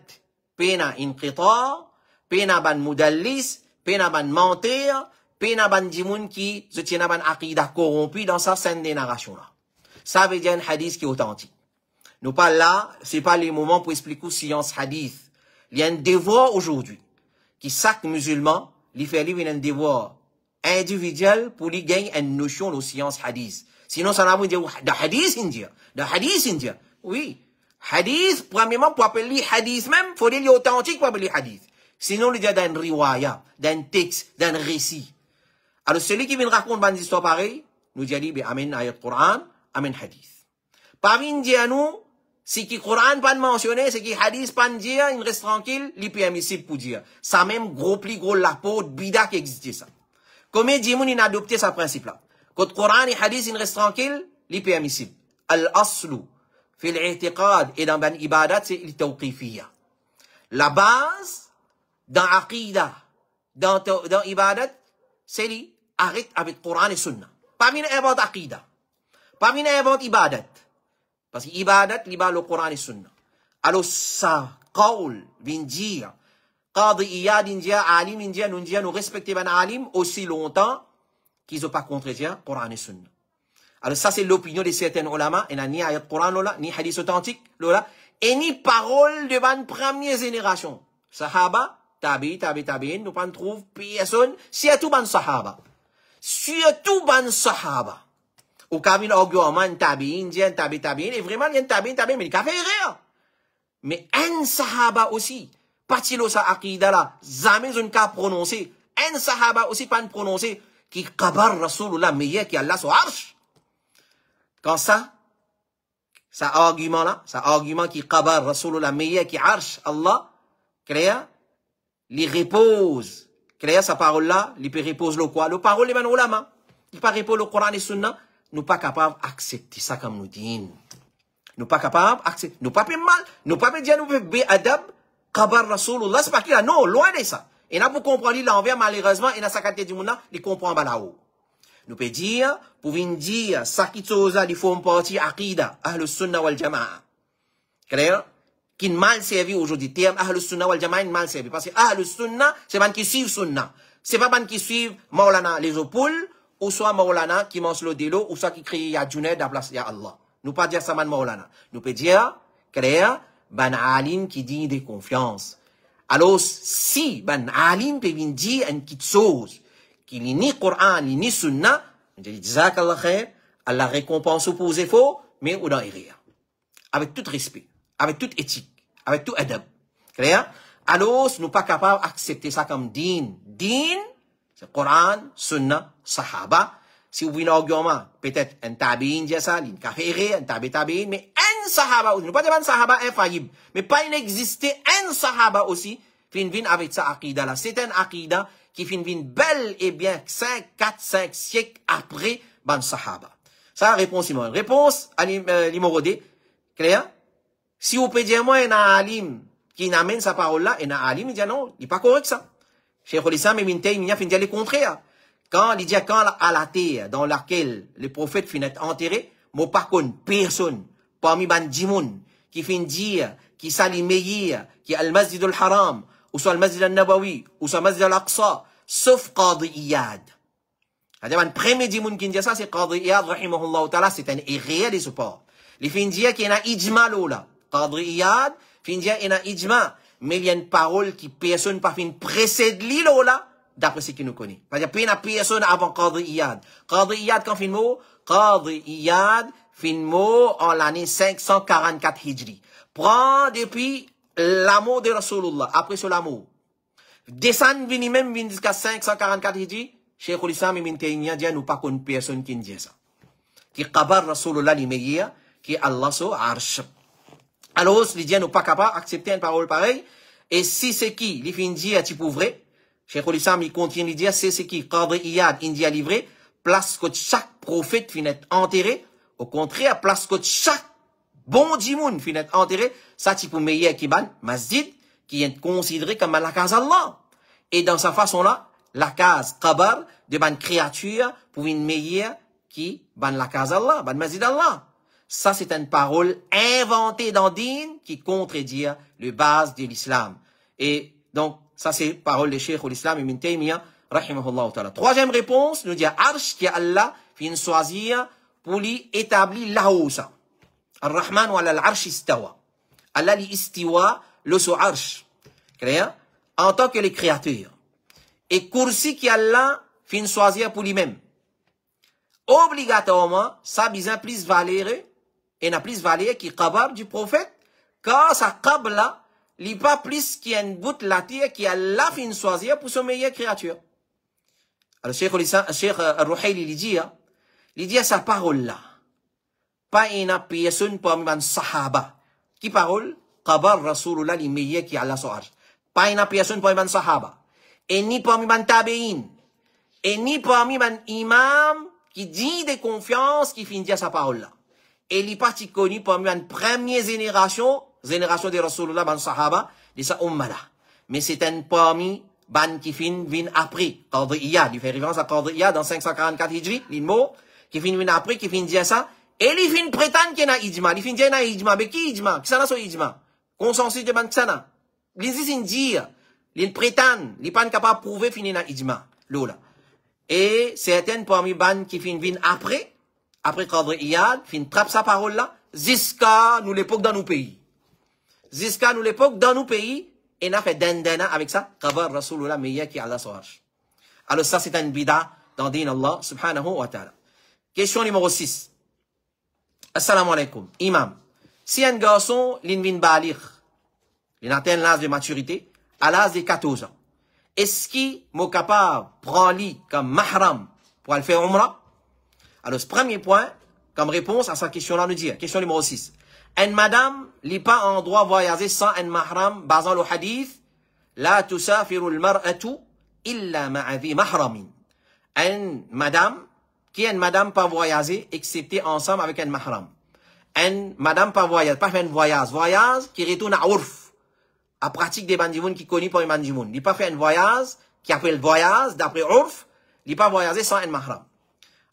Pena inqita, pena ban mudallis, pena ban mentir, pena ban dimoun qui se tient ban aqida corrompu dans sa scène des narrations là. Ça veut dire un hadith qui est authentique. Nous pas là, c'est pas les moments pour expliquer science hadith. Il y a un devoir aujourd'hui qui chaque musulman, lui fait lui un devoir individuel pour lui gagner une notion de science hadith. Sinon ça n'a pas dire de hadith indien, de hadith indien. Oui, hadith premièrement pour appeler hadith même, faut dire authentique pour appeler hadith. Sinon, il y a d'un riwaya, d'un texte, d'un récit. Alors, celui qui vient raconter une histoire pareille, nous dit, amen ayat Quran, amen hadith. Parmi nous, à nous, si qui Quran pas mentionné, c'est qui hadith pas dire, il reste tranquille, il est permissible pour dire. Ça même gros pli, gros la peau, bida qui existait ça. Combien de gens ont adopté ce principe-là? Quand Quran et hadith, il reste tranquille, il est permissible. Al-aslu, fil i'tiqad, et dans ban ibadat, c'est il tawqifiyya. La base, dans Aqidah, dans Ibadat, c'est lui, arrête avec Coran et Sunna. Pas venir inventer Aqidah. Pas venir inventer Ibadat. Parce que Ibadat, il y a le Coran et Sunna. Alors ça, Qawl, vient dire, Qadi Iyad, India, Alim, India, nous respectons les Alim aussi longtemps qu'ils n'ont pas contredit Coran et Sunna. Alors ça, c'est l'opinion de certains ulama, et ni ayat Coran, ni hadith authentique, et ni parole de la première génération. Sahaba, tabi'in, nous ne trouvons personne, surtout ban Sahaba. Surtout ban Sahaba. Au cas où argument, tabi'in, et vraiment, il y a tabi'in, mais il a fait rien. Mais un Sahaba aussi, patilo sa aqida là, jamais on n'a prononcé, un Sahaba aussi pas prononcé, qui qabar Rasulullah meilleur qui Allah sur arsh. Quand ça argument qui qabar Rasulullah meilleur qui arsh Allah, créa, il repose, créa sa parole là, il peut repose le quoi? Le parole les ulama, il peut repose le Coran et Sunna, nous pas capables d'accepter ça comme nous disons. Nous pas capables d'accepter, nous pas mal, nous pas dire nous be adab, qabar Rasulullah, c'est pas qu'il a, non, loin de ça. Et là, pour comprendre l'envers, malheureusement, et dans sa qualité du monde, il comprend pas là-haut. Nous pouvons dire, pour dire, ça qui chose, il faut une partie aqida, ahlus sunnah wal jama'a. Clair? Qui mal servi aujourd'hui. Terme ahlus sunnah wal jama'a, mal servi. Parce que ahlus sunnah, c'est ban qui suivent sunnah. C'est pas ban qui suivent Maulana les opoules, ou soit Maulana qui mange le délo, ou soit qui crie ya Junaid à place ya Allah. Nous pas dire ça man Maulana. Nous pouvons dire, clair, ban alim qui dit de confiance. Alors, si ban alim peut dire une petite chose, qui n'est ni Coran, ni Sunna, on dit, Jazakallah khair, Allah récompense pour vos efforts, mais on en rire. Avec tout respect, avec toute éthique, avec tout adab. Clair? Alors, nous pas capables d'accepter ça comme din. Din, c'est Coran, Sunna, Sahaba. Si vous voulez un argument, peut-être un tabi'in dit ça, un kafiri, un tabi'in, mais un Sahaba aussi. Nous pas dire un Sahaba infaillible, mais pas inexister un Sahaba aussi, fin avec sa aqida là. C'est un aqida qui fin belle et bien 5 siècles après ban Sahaba. Ça, réponse Simon. Réponse à l'immorodé. Clair? Si vous pouvez dire moi, un alim qui n'amène sa parole là, et un alim, il dit non, il n'est pas correct ça. Cheikh Al-Islam Ibn Taymiyyah fin dire le contraire. Quand il dit quand à la terre dans laquelle le prophète finit enterré, moi par contre personne parmi ban djimoun qui fin dire qui s'allie meilleur qui al masjid al haram ou soit le masjid al nabawi ou soit le masjid al aqsa sauf Qadi Iyad. C'est-à-dire le premier djimoun qui dit ça c'est Qadi Iyad rahimahullah ta'ala, c'est un irréel de support. Il fin dire qu'il y a un ijma là. Qadi Iyad fin dire qu'il y a un ijma, mais il y a une parole qui personne pas fin précède lui là. D'après ce qu'il nous connaît. C'est-à-dire, il n'y a personne avant Qadi Iyad. Qadi Iyad, quand fin mot? Qadi Iyad, fin mot en l'année 544 Hijri. Prend depuis l'amour de Rasulullah, après ce l'amour. Descend, vini même, jusqu'à 544 Hijri, Cheikh Al-Islam Ibn Taymiyyah dit, nous pas qu'on personne qui dit ça. Qui qabar Rasulullah l'immeilleur, qui Allah so arsh. Alors, il dit, nous pas capable d'accepter une parole pareille, et si c'est qui, il fin dit, tu pour vrai, Cheikh Al-Islam, il continue de dire, c'est ce qui, Qadi Iyad, India livré, place que chaque prophète finit enterré, au contraire, place que chaque bon djimoun finit enterré, ça, tu peux meilleur qui ban, masjid, qui est considéré comme la case Allah. Et dans sa façon-là, la case qabar, de ban créature, pour une meilleure qui ban la case Allah, ban masjid Allah. Ça, c'est une parole inventée dans Din, qui contredit le base de l'islam. Et donc, ça, c'est parole de Cheikh Al-Islam Ibn Taymiyyah, rahimahullah ta'ala. Troisième réponse, nous dit Arsh, qui Allah fin choisir pour lui établir là-haut ça. Ar-Rahman wa al-Arsh istawa. Allah li istiwa, le so Arsh. Clair? En tant que le créateur. Et Kursi qui Allah fin choisir pour lui-même. Obligatoirement, ça besoin plus valeur, et n'a plus valeur qui qabar du prophète, car sa qabla, il n'y a pas plus qu'il y a une goutte la terre qui a la fin choisir pour son meilleure créature. Alors, Cheikh Al-Ruhayli, il dit à sa parole là, pas une personne parmi les sahaba. Qui parole? Qabar Rasulullah, le meilleur qui a la soirée. Pas une personne parmi les sahaba. Et ni parmi les tabi'in. Et ni parmi les imams qui dit de confiance qui finit à sa parole là. Et il est parti connu parmi la première génération de Rasulullah ban sahaba, de sa umma là. mais c'est un parmi ban qui fin vin après. Qadri Iyad, il fait référence à Qadri Iyad dans 544 Hijri, l'immo, qui fin vin après, qui fin dire ça, et il fin prétend qu'il y a ijma, il fin dire qu'il y a ijma, mais qui ijma? Qui ça so ijma? Consensus de ban ksana. L'isi dire, il prétend, il pas capable de prouver fin na ijma, lola. Et certaines parmi ban qui fin vin après Qadri Iyad, fin trappe sa parole là, jusqu'à nous l'époque dans nos pays. Jusqu'à nous l'époque dans nos pays, et n'a fait dandana avec ça, qabar Rasulullah meilleur qui Allah sauvage. Alors ça c'est un bida dans din Allah subhanahu wa ta'ala. Question numéro 6. Assalamu alaikum. Imam, si un garçon, l'in balir, il atteint l'âge de maturité, à l'âge de 14 ans, est-ce qu'il est capable de prendre lui comme mahram pour aller faire umrah? Alors ce premier point, comme réponse à sa question-là, nous dit, question numéro 6. Une madame n'est pas en droit de voyager sans un mahram, basant le hadith, la tusafiru al-mar'atu illa ma'adhi mahramin. Une madame, qui est une madame pas voyager, excepté ensemble avec un mahram. Une madame pas voyager, pas fait un voyage qui retourne à urf, à pratique des bandimoun qui connaissent pas les bandimoun. Il pas fait un voyage, qui appelle voyage, d'après urf, il pas voyager sans un mahram.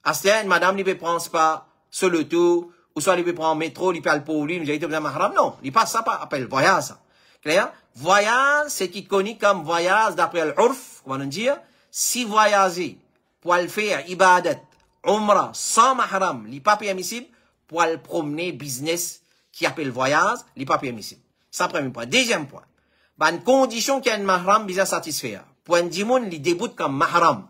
À ce temps, une madame, il ne peut prendre pas sur le tour, ou soit il peut prendre métro, il peut aller pour lui, il peut aller mahram. Non, il passe ça pas, appelle voyage, ça. Clair? Voyage, c'est qui connaît comme voyage d'après l'urf, comment on dit, si voyager, pour aller faire ibadat, umrah, sans mahram, il n'est pas permissible, pour aller promener business, qui appelle voyage, il n'est pas permissible. Ça, premier point. Deuxième point. Une condition qu'il y a un mahram, bien satisfaire. Pour un dimoun, il débute comme mahram.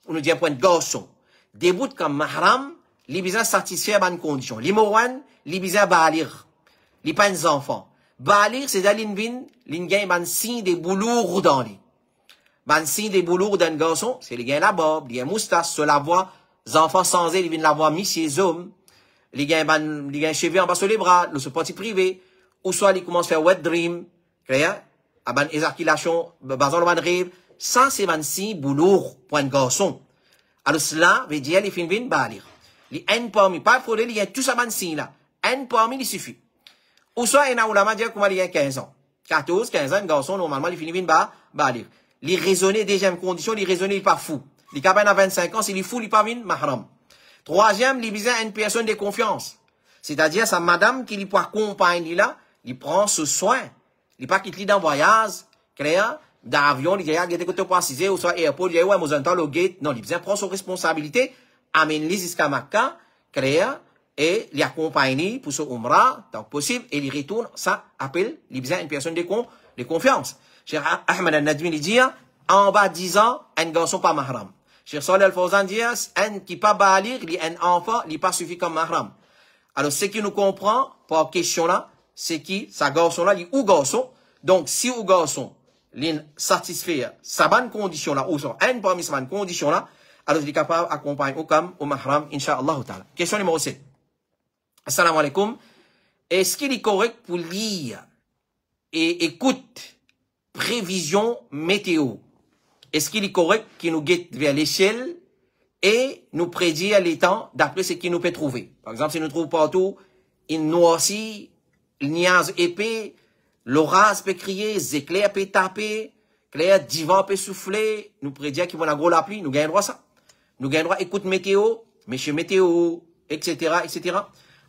On nous dit un point de garçon. Débute comme mahram, il besoin satisfaire une condition. L'imowan, il besoin balir. Il pas un enfant. Balir, c'est d'aller l'ingay ban signe des boulours dans lui. Ban signe des boulours d'un garçon, c'est les gains la barbe, les gains moustache, sur la voix, les enfants sans elle, ils viennent la voir mis chez hommes. Les gains cheveux en bas sur les bras, le parti privé, ou soit ils commencent à faire wet dream, clair? À ban éjaculation, basant le ban rêve. Ça, c'est ban signe boulours pour un garçon. Alors cela veut dire, les films viennent balir. Les un parmi, pas fraudé, il y a tout ça ban signe là. Un parmi, il suffit. Ou soit, il y a ulama dire comment il y a 15 ans. 14, 15 ans, un garçon, normalement, il finit viennent balir. Les raisonner, deuxième condition, les raisonner, il pas fou. Les capables à 25 ans, s'il est fou, il pas vient mahram. Troisième, il besoin une personne de confiance. C'est-à-dire, sa madame qui lui peut accompagner là, il prend ce soin. Il pas quitte lui dans voyage, clair, d'avion, il y a des côtés précisés, ou soit airport, il y a ouais, moi, le gate. Non, il besoin prendre ses responsabilités, amène-les jusqu'à Makkah, clair, et les accompagner pour ce umrah, tant que possible, et il retourne, ça appelle, il besoin une personne de confiance. Cheikh Ahmed al-Nadmi, il dit, en bas 10 ans, un garçon pas mahram. Cheikh Salih al-Fawzan dit, un qui pas balir, il un enfant, il pas suffit comme mahram. Alors, ce qui nous comprend, par question là, c'est qui, sa garçon là, il ou garçon. Donc, si ou garçon, il satisfait sa bonne condition là, ou son un parmi sa bonne condition là, alors il est capable d'accompagner au mahram, incha'Allah ta'ala. Question numéro 7. Assalamu alaikum. Est-ce qu'il est correct pour lire et écoute prévision météo? Est-ce qu'il est correct qu'il nous guette vers l'échelle et nous prédire les temps d'après ce qu'il nous peut trouver? Par exemple, si nous trouvons partout une noircie, une nuage épais, l'orage peut crier, les éclairs peut taper, clair, divan peut souffler, nous prédire qu'il va y avoir la pluie, nous gagnons droit ça. Nous gagnons droit écoute météo, monsieur météo, etc., etc.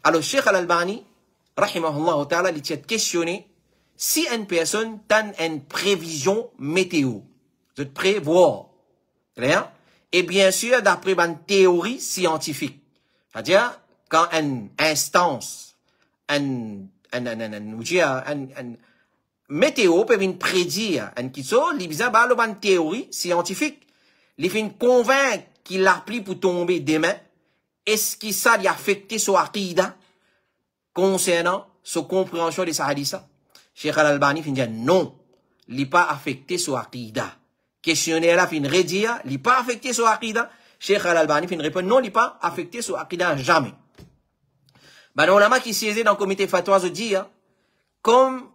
Alors, Cheikh Al-Albani, rahimahullah ta'ala, il tient questionné si une personne donne une prévision météo, de prévoir, clair? Et bien sûr, d'après une théorie scientifique. C'est-à-dire, quand une instance, une météo peut venir prédire une question, il vient par une théorie scientifique. Il vient convaincre qu'il l'applique pour tomber demain. Est-ce que ça a affecté son aqida concernant sa compréhension de sa haditha? Cheikh Al-Albani fin dire non, il n'a pas affecté son aqida. Questionnaire là fin redire, il n'a pas affecté son aqida. Cheikh Al-Albani fin répondre non, il n'a pas affecté son aqida jamais. Ben, on a qui siège dans le comité fatwa se dit, comme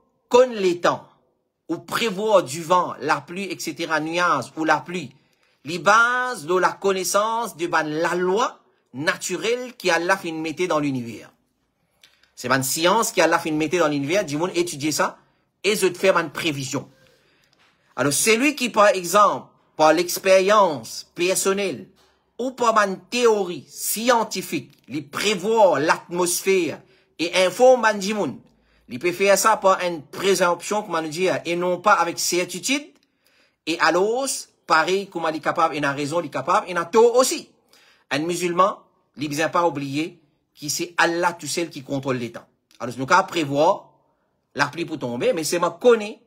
les temps, ou prévoir du vent, la pluie, etc., nuages, ou la pluie, les bases de la connaissance de la loi naturelle qui Allah fin mettre dans l'univers. C'est une science qui Allah fin mettre dans l'univers, du monde étudier ça, et je te faire une prévision. Alors, celui qui, par exemple, par l'expérience personnelle ou par une théorie scientifique, il prévoit l'atmosphère et informe les gens, il peut faire ça par une présomption, comme on dit, et non pas avec certitude. Et alors, pareil, comme il est capable, il a raison, il est capable, il a tort aussi. Un musulman, il ne vient pas oublier que c'est Allah tout seul qui contrôle les temps. Alors, nous avons prévoir la pluie pour tomber, mais c'est moi qui connais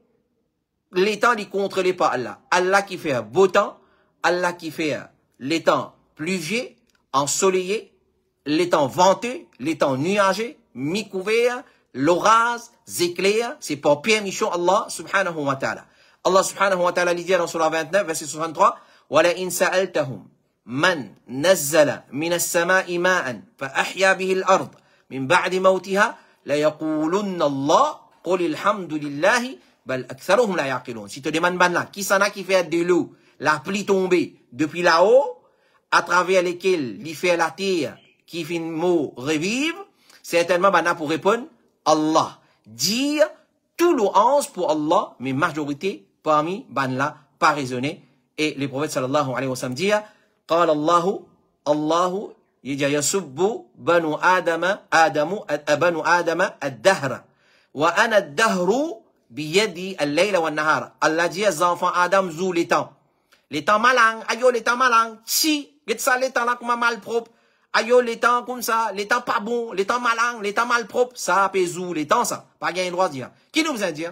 les temps, il contrôlé par Allah. Allah qui fait un beau temps, Allah qui fait les temps pluvieux, ensoleillés, les temps venteux, les temps nuageux, mi-couverts, l'orage, éclairs, c'est pour permission Allah subhanahu wa ta'ala. Allah subhanahu wa ta'ala dit dans Surah 29, verset 63, وَلَئِنْ سَأَلْتَهُمْ مَنْ نَزَّلَ مِنَ السَّمَاءِ مَاءً فَأَحْيَا بِهِ الْأَرْضِ مِنْ بَعْدِ مَوْتِهَا لَيَقُولُنَّ اللَّهُ قُلِ الْحَمْدُ لِلَّهِ بَلْ أَكْثَرُهُمْ لَا يَعْقِلُونَ. Si tu demandes là, qui s'en a qui fait de l'eau, la pluie tombée depuis là-haut, à travers lesquels il fait la terre qui fait mot revivre, certainement bana pour répondre Allah. Dire tout louange pour Allah, mais majorité parmi ban là pas raisonné. Et le prophète sallallahu alayhi wa sallam dit قال الله الله يسب بنو آدم بنو آدم الدهر وأنا الدهر بيدي الليل والنهار. Allah dit les enfants Adam zou les temps. Les temps malang, ayo les temps malang, si, get ça les temps là comme mal propre. Ayo les temps comme ça, les temps pas bon, les temps malang, les temps mal propre, ça peut zou les temps ça. Pas gain droit de dire. Qui nous a dit?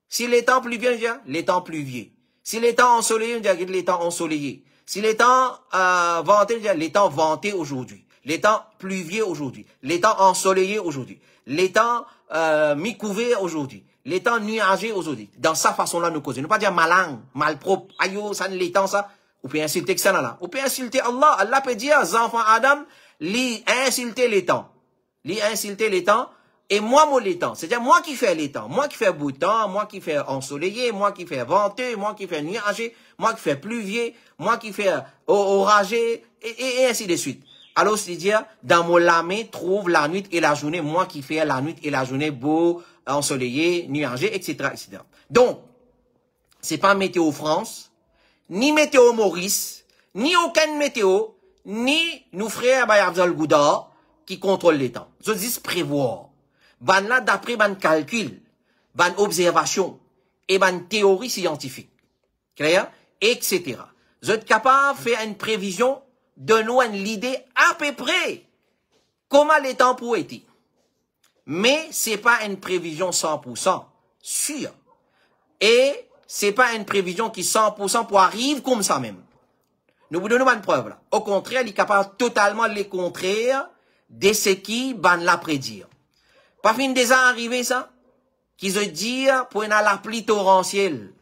Si les temps pluvieux, les temps pluvieux. Si les temps ensoleillés, les temps ensoleillés. Si les temps ventés, les temps ventés aujourd'hui. Les temps pluvieux aujourd'hui. Les temps ensoleillés aujourd'hui. Les temps mi-couverts aujourd'hui. Les temps nuageux aujourd'hui. Dans sa façon-là, nous causer. Ne pas dire malang, malpropre. Ayo, ça ne l'étend ça. Ou peut insulter que ça là. Ou peut insulter Allah. Allah peut dire aux enfants Adam, li insulter les temps. Li insulter les temps. Et moi les temps. C'est-à-dire moi qui fais les temps. Moi qui fais beau temps. Moi qui fais ensoleillé. Moi qui fais venteux. Moi qui fais nuageux. Moi qui fais pluvieux. Moi qui fais orageux. Et ainsi de suite. Alors, c'est-à-dire, dans mon lamé, trouve la nuit et la journée. Moi qui fais la nuit et la journée beau, ensoleillé, nuageux, etc., etc. Donc, c'est pas Météo France, ni Météo Maurice, ni aucune météo, ni nos frères Bayabzal Gouda qui contrôlent les temps. Je dis prévoir. Ban là, d'après ban calcul, ban observation, et ban théorie scientifique. Clair? Etc. Vous êtes capable de faire une prévision, de nous une idée à peu près comment les temps pourraient être. Mais c'est pas une prévision 100% sûre. Et c'est pas une prévision qui 100% pour arriver comme ça même. Nous vous donnons une preuve là. Au contraire, il est capable totalement les contraires de ce qui ban la prédire. Pas fin déjà arrivé ça, qui se dit pour une la pluie torrentielle,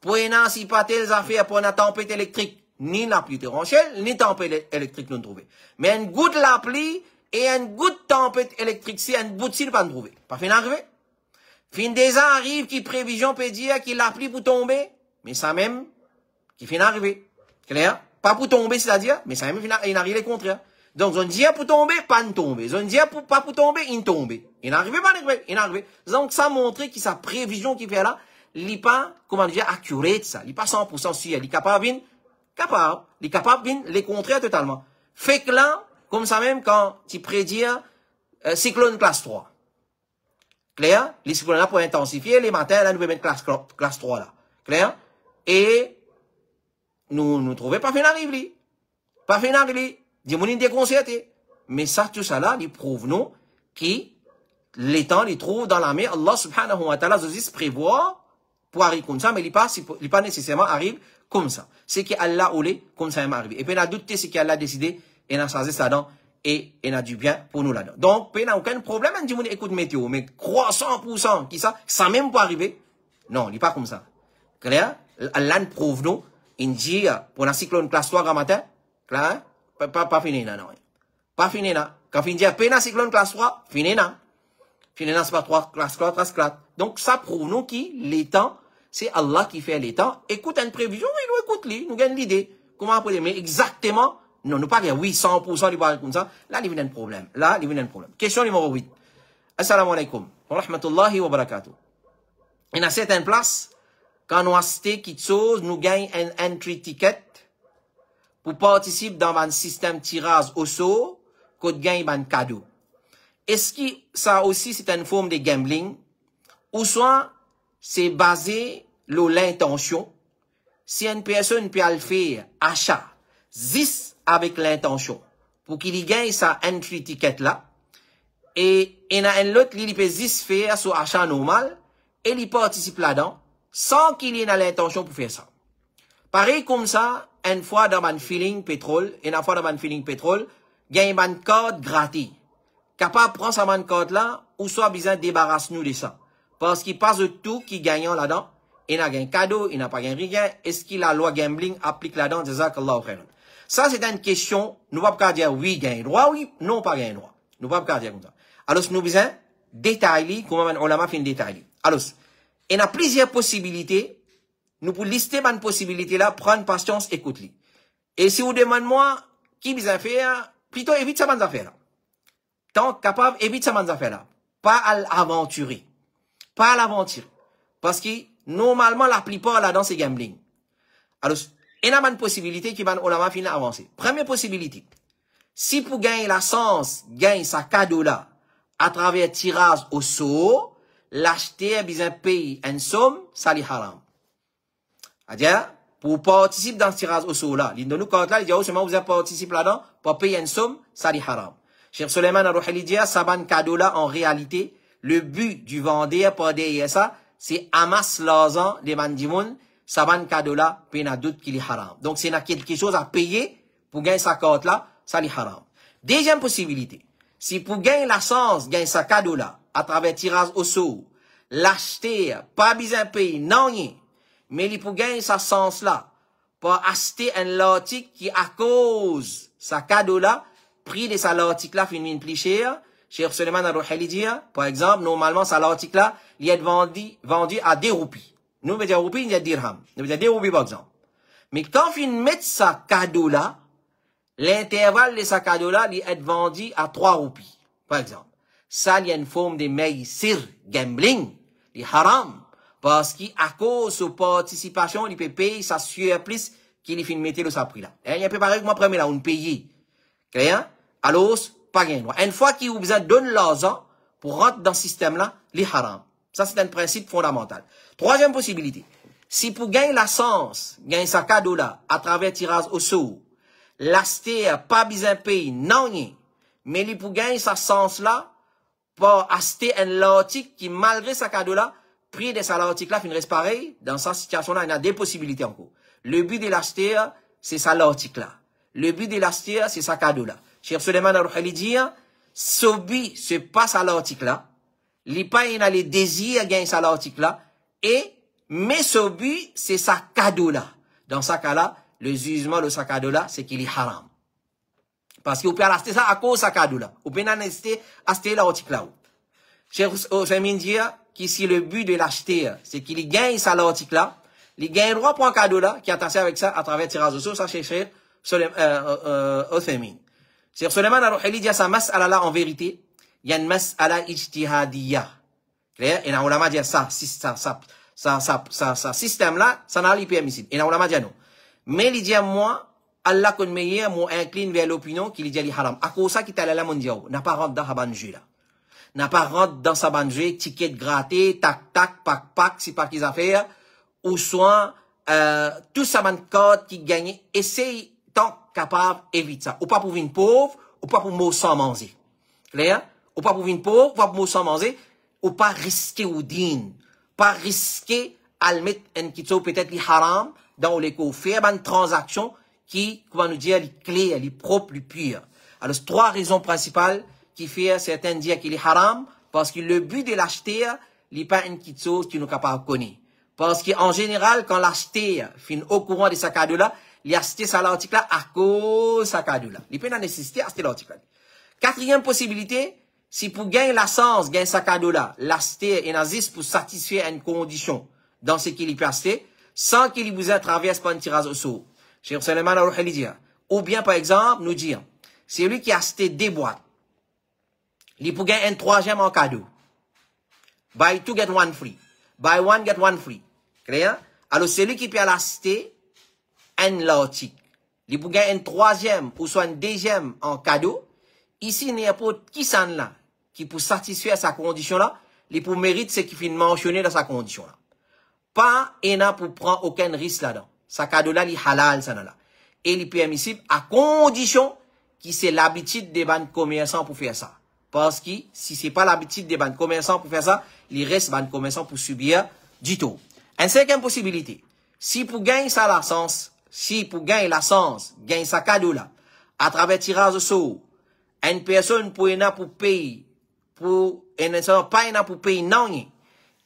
pour une si pas telles affaires, pour une tempête électrique, ni la pluie torrentielle, ni tempête électrique nous trouver. Mais une goutte la pluie et une goutte tempête électrique, c'est une goutte s'il pas trouver. Pas fin arrivé. Fin déjà arrive qui prévision peut dire qu'il la pluie pour tomber, mais ça même, qui fin arrivé. Clair? Pas pour tomber, c'est-à-dire, mais ça même, il arrive le contraire. Donc, on dit pour tomber, pas de tomber. On dit pas pour tomber, il tombe. Il n'arrive pas, il n'arrive. Donc, ça montre que sa prévision qu'il fait là, il n'est pas, comment dire, accurate, ça. Il n'est pas 100% sûr. Il est capable, il est capable, les contraires totalement. Fait que là, comme ça même, quand tu prédis, cyclone classe 3. Clair? Les cyclones là pour intensifier, les matins, là, nous pouvons mettre classe 3 là. Clair? Et, nous trouvons pas fin d'arriver, pas fin d'arriver. Dis-moi déconcerté. Mais ça, tout ça là, il prouve nous que les temps, il trouve dans la mer, Allah subhanahu wa ta'ala, se prévoit pour arriver comme ça, mais il pas nécessairement arrive comme ça. C'est que Allah oulé, comme ça, il m'arrive. Et puis, il a douté, c'est qu'Allah a décidé, et il a changé ça dedans, et il a du bien pour nous là-dedans. Donc, il n'y a aucun problème, on dit, écoute météo, mais crois 100%, qui ça même pas arriver. Non, il n'est pas comme ça. Clair? Allah nous prouve nous, il dit, pour un cyclone classe 3 grand matin, clair? Pas fini là, non. Pas fini là. Quand il dit, peine cyclone classe 3, fini là. Fini là, c'est pas 3, classe 4. Donc, ça prouve nous que les temps, c'est Allah qui fait les temps. Écoute une prévision, oui, nous écoute, nous gagne l'idée. Comment on peut dire, mais exactement, non, nous pas dire, oui, 100% du parle comme ça. Là, il y a un problème. Question numéro 8. Assalamu alaikum. Wa rahmatullahi wa barakatuh. Il y a certaines places, quand nous achetons quelque chose, nous gagnons un entry ticket pour participer dans un système tirage au sort, qu'on gagne un cadeau. Est-ce que ça aussi c'est une forme de gambling, ou soit c'est basé sur l'intention? Si une personne peut le faire achat, juste avec l'intention, pour qu'il gagne sa entry ticket là, et il y a un autre qui peut juste faire sur achat normal, et il participe là-dedans, sans qu'il ait l'intention pour faire ça. Pareil comme ça, une fois dans un feeling pétrole, une fois dans un feeling pétrole, gagne une carte gratuite. Capable de prendre sa carte là, ou soit besoin de débarrasser nous de ça. Parce qu'il passe de tout qui gagnant là-dedans, il n'a pas cadeau, il n'a pas rien. Est-ce que la loi gambling applique là-dedans? Jazakallahu khairan. Ça, c'est une question, nous ne pouvons pas dire oui, gagne droit, oui, non, pas gagne droit. Nous ne pouvons pas dire comme ça. Alors, nous besoin détailler, comment on l'a fait détailler. Alors, il y a plusieurs possibilités. Nous pouvons lister une possibilité là, prendre patience, écoute-les. Et si vous demandez moi, qui besoin faire, plutôt évite ça, affaires là. Tant capable, évite ça, affaires là. Pas à l'aventurer. Pas à l'aventurer. Parce que, normalement, la plupart là-dedans, c'est gambling. Alors, il y a une possibilité qui va nous finir avancer. Première possibilité. Si pour gagner la chance, gagne sa cadeau là, à travers tirage au sort, l'acheter a besoin de payer une somme, ça est haram. C'est-à-dire, pour participer dans ce tirage au sort là, l'une de nous, quand là, il dit, oh, seulement vous avez participé là-dedans, pour payer une somme, ça est haram. Cheikh Suleiman Al-Ruhali dit, ça ban cadeau là, en réalité, le but du vendeur pour derrière ça, c'est amasse l'argent des mandimoun, ça ban cadeau là, puis n'a doute qu'il est haram. Donc, c'est quelque chose à payer pour gagner sa carte là, ça est haram. Deuxième possibilité. Si pour gagner la chance, gagner sa cadeau là, à travers tirage au sort, l'acheter, pas besoin de payer, non, rien. Mais il pour gagner sa chance là, pour acheter un article qui, à cause sa cadeau là, prix de sa article là, finit plus cher. Cheikh Suleiman Al-Ruhali dit, par exemple, normalement, sa article là, il est vendu à 2 roupies. Nous, veut dire roupies, il y a dirham. Nous, veut dire 2 roupies, par exemple. Mais quand il met sa cadeau là, l'intervalle de sa cadeau là, il est vendu à 3 roupies, par exemple. Ça, il y a une forme de maïsir, gambling, il haram. Parce qu'à cause de participation, il peut payer sa surplus qu'il finit de mettre le sa prix là. Et il y a peu pareil que moi, premier là, on paye. Clair? Alors, pas gain droit. Une fois qu'il vous donne l'argent pour rentrer dans ce système là, il haram. Ça, c'est un principe fondamental. Troisième possibilité. Si pour gagner la chance, gagner sa cadeau là, à travers tirage au sort, l'acheter pas besoin de payer, non, rien. Mais il pour gagner sa chance là, pour acheter un article qui, malgré sa cadeau là, prix de sa article là, finit pareil. Dans cette situation là, il y a des possibilités encore. Le but de l'acheter, c'est sa article là. Le but de l'acheter, c'est sa cadeau là. Cheikh Suleiman Al-Ruhali dit, ce but se passe à l'article là. Il pas a les désirs gagner sa article là. Mais ce but, c'est sa cadeau là. Dans ce cas-là, le jugement de sa cadeau là, c'est qu'il est haram. Parce que vous pouvez acheter ça à cause de sa cadeau là. Vous pouvez acheter l'article là. Cheikh Ousmane dit, que si le but de l'acheter, c'est qu'il gagne sa l'article là, il gagne droit pour un cadeau là, qui est attaché avec ça, à travers tirage au sort, ça, c'est Cheikh Ousmane. Cheikh Suleiman Al-Ruhali dit, ça mas'ala là, en vérité, il y a une mas'ala ijtihadiyya. Clair? Et on a dit ça, système là, ça n'a pas permissible. Et on a dit non. Mais il dit, moi, Allah qu'on meilleur, moi, incline vers l'opinion qu'il dit, haram. À cause ça, qui t'a la mondiale, n'a pas rentré dans la banjue là. N'a pas rentré dans sa banjue, ticket gratté, tac, tac, pac, c'est pas qu'ils affaires, ou soit, tout ça, man, code qui gagne, essaye, tant capable, évite ça. Ou pas pour une pauvre, ou pas pour mot sans manger. Clair? Ou pas pour une pauvre, ou pas pour mot sans manger, ou pas risquer ou din. Pas risquer à le mettre un qui peut-être les haram, dans les cours, faire une transaction qui, comment nous dire, les clés, les propres, les pures. Alors, c'est 3 raisons principales qui fait certains dire qu'il est haram, parce que le but de l'acheter, il n'est pas une petite chose qui nous capable de connaître. Parce qu'en général, quand l'acheter fin au courant de sa cadeau là, il a acheté sa l'article là à cause de sa cadeau là. Il peut pas nécessiter d'acheter l'article là. 4e possibilité, si pour gagner la chance, gagner sa cadeau là, l'acheter est juste pour satisfaire une condition dans ce qu'il peut acheter, sans qu'il vous ait traversé par un tirage au sort. Cheikh Suleiman Al-Ruhali dit, ou bien par exemple, nous dire, c'est lui qui a acheté 2 boîtes. Il peut gagner un 3e en cadeau. Buy 2 get 1 free. Buy 1 get 1 free. Clair? Alors, celui qui peut l'acheter, un l'article. Il peut gagner un troisième ou soit un deuxième en cadeau. Ici, il n'y a pas qui s'en là, qui peut satisfaire sa condition là, il peut mériter ce qui finit mentionné dans sa condition là. Pas, et n'a pour prendre aucun risque là-dedans. Sa cadeau là, il halal, ça là. Et il est permissible à condition que c'est l'habitude des banques commerçants pour faire ça. Parce que si c'est pas l'habitude des banques commerçants pour faire ça, il reste banques commerçants pour subir du tout. Une cinquième possibilité. Si pour gagner ça la sens, si pour gagner la sens, gagner sa cadeau là, à travers tirage au sort, une personne pour payer, pas pour payer non,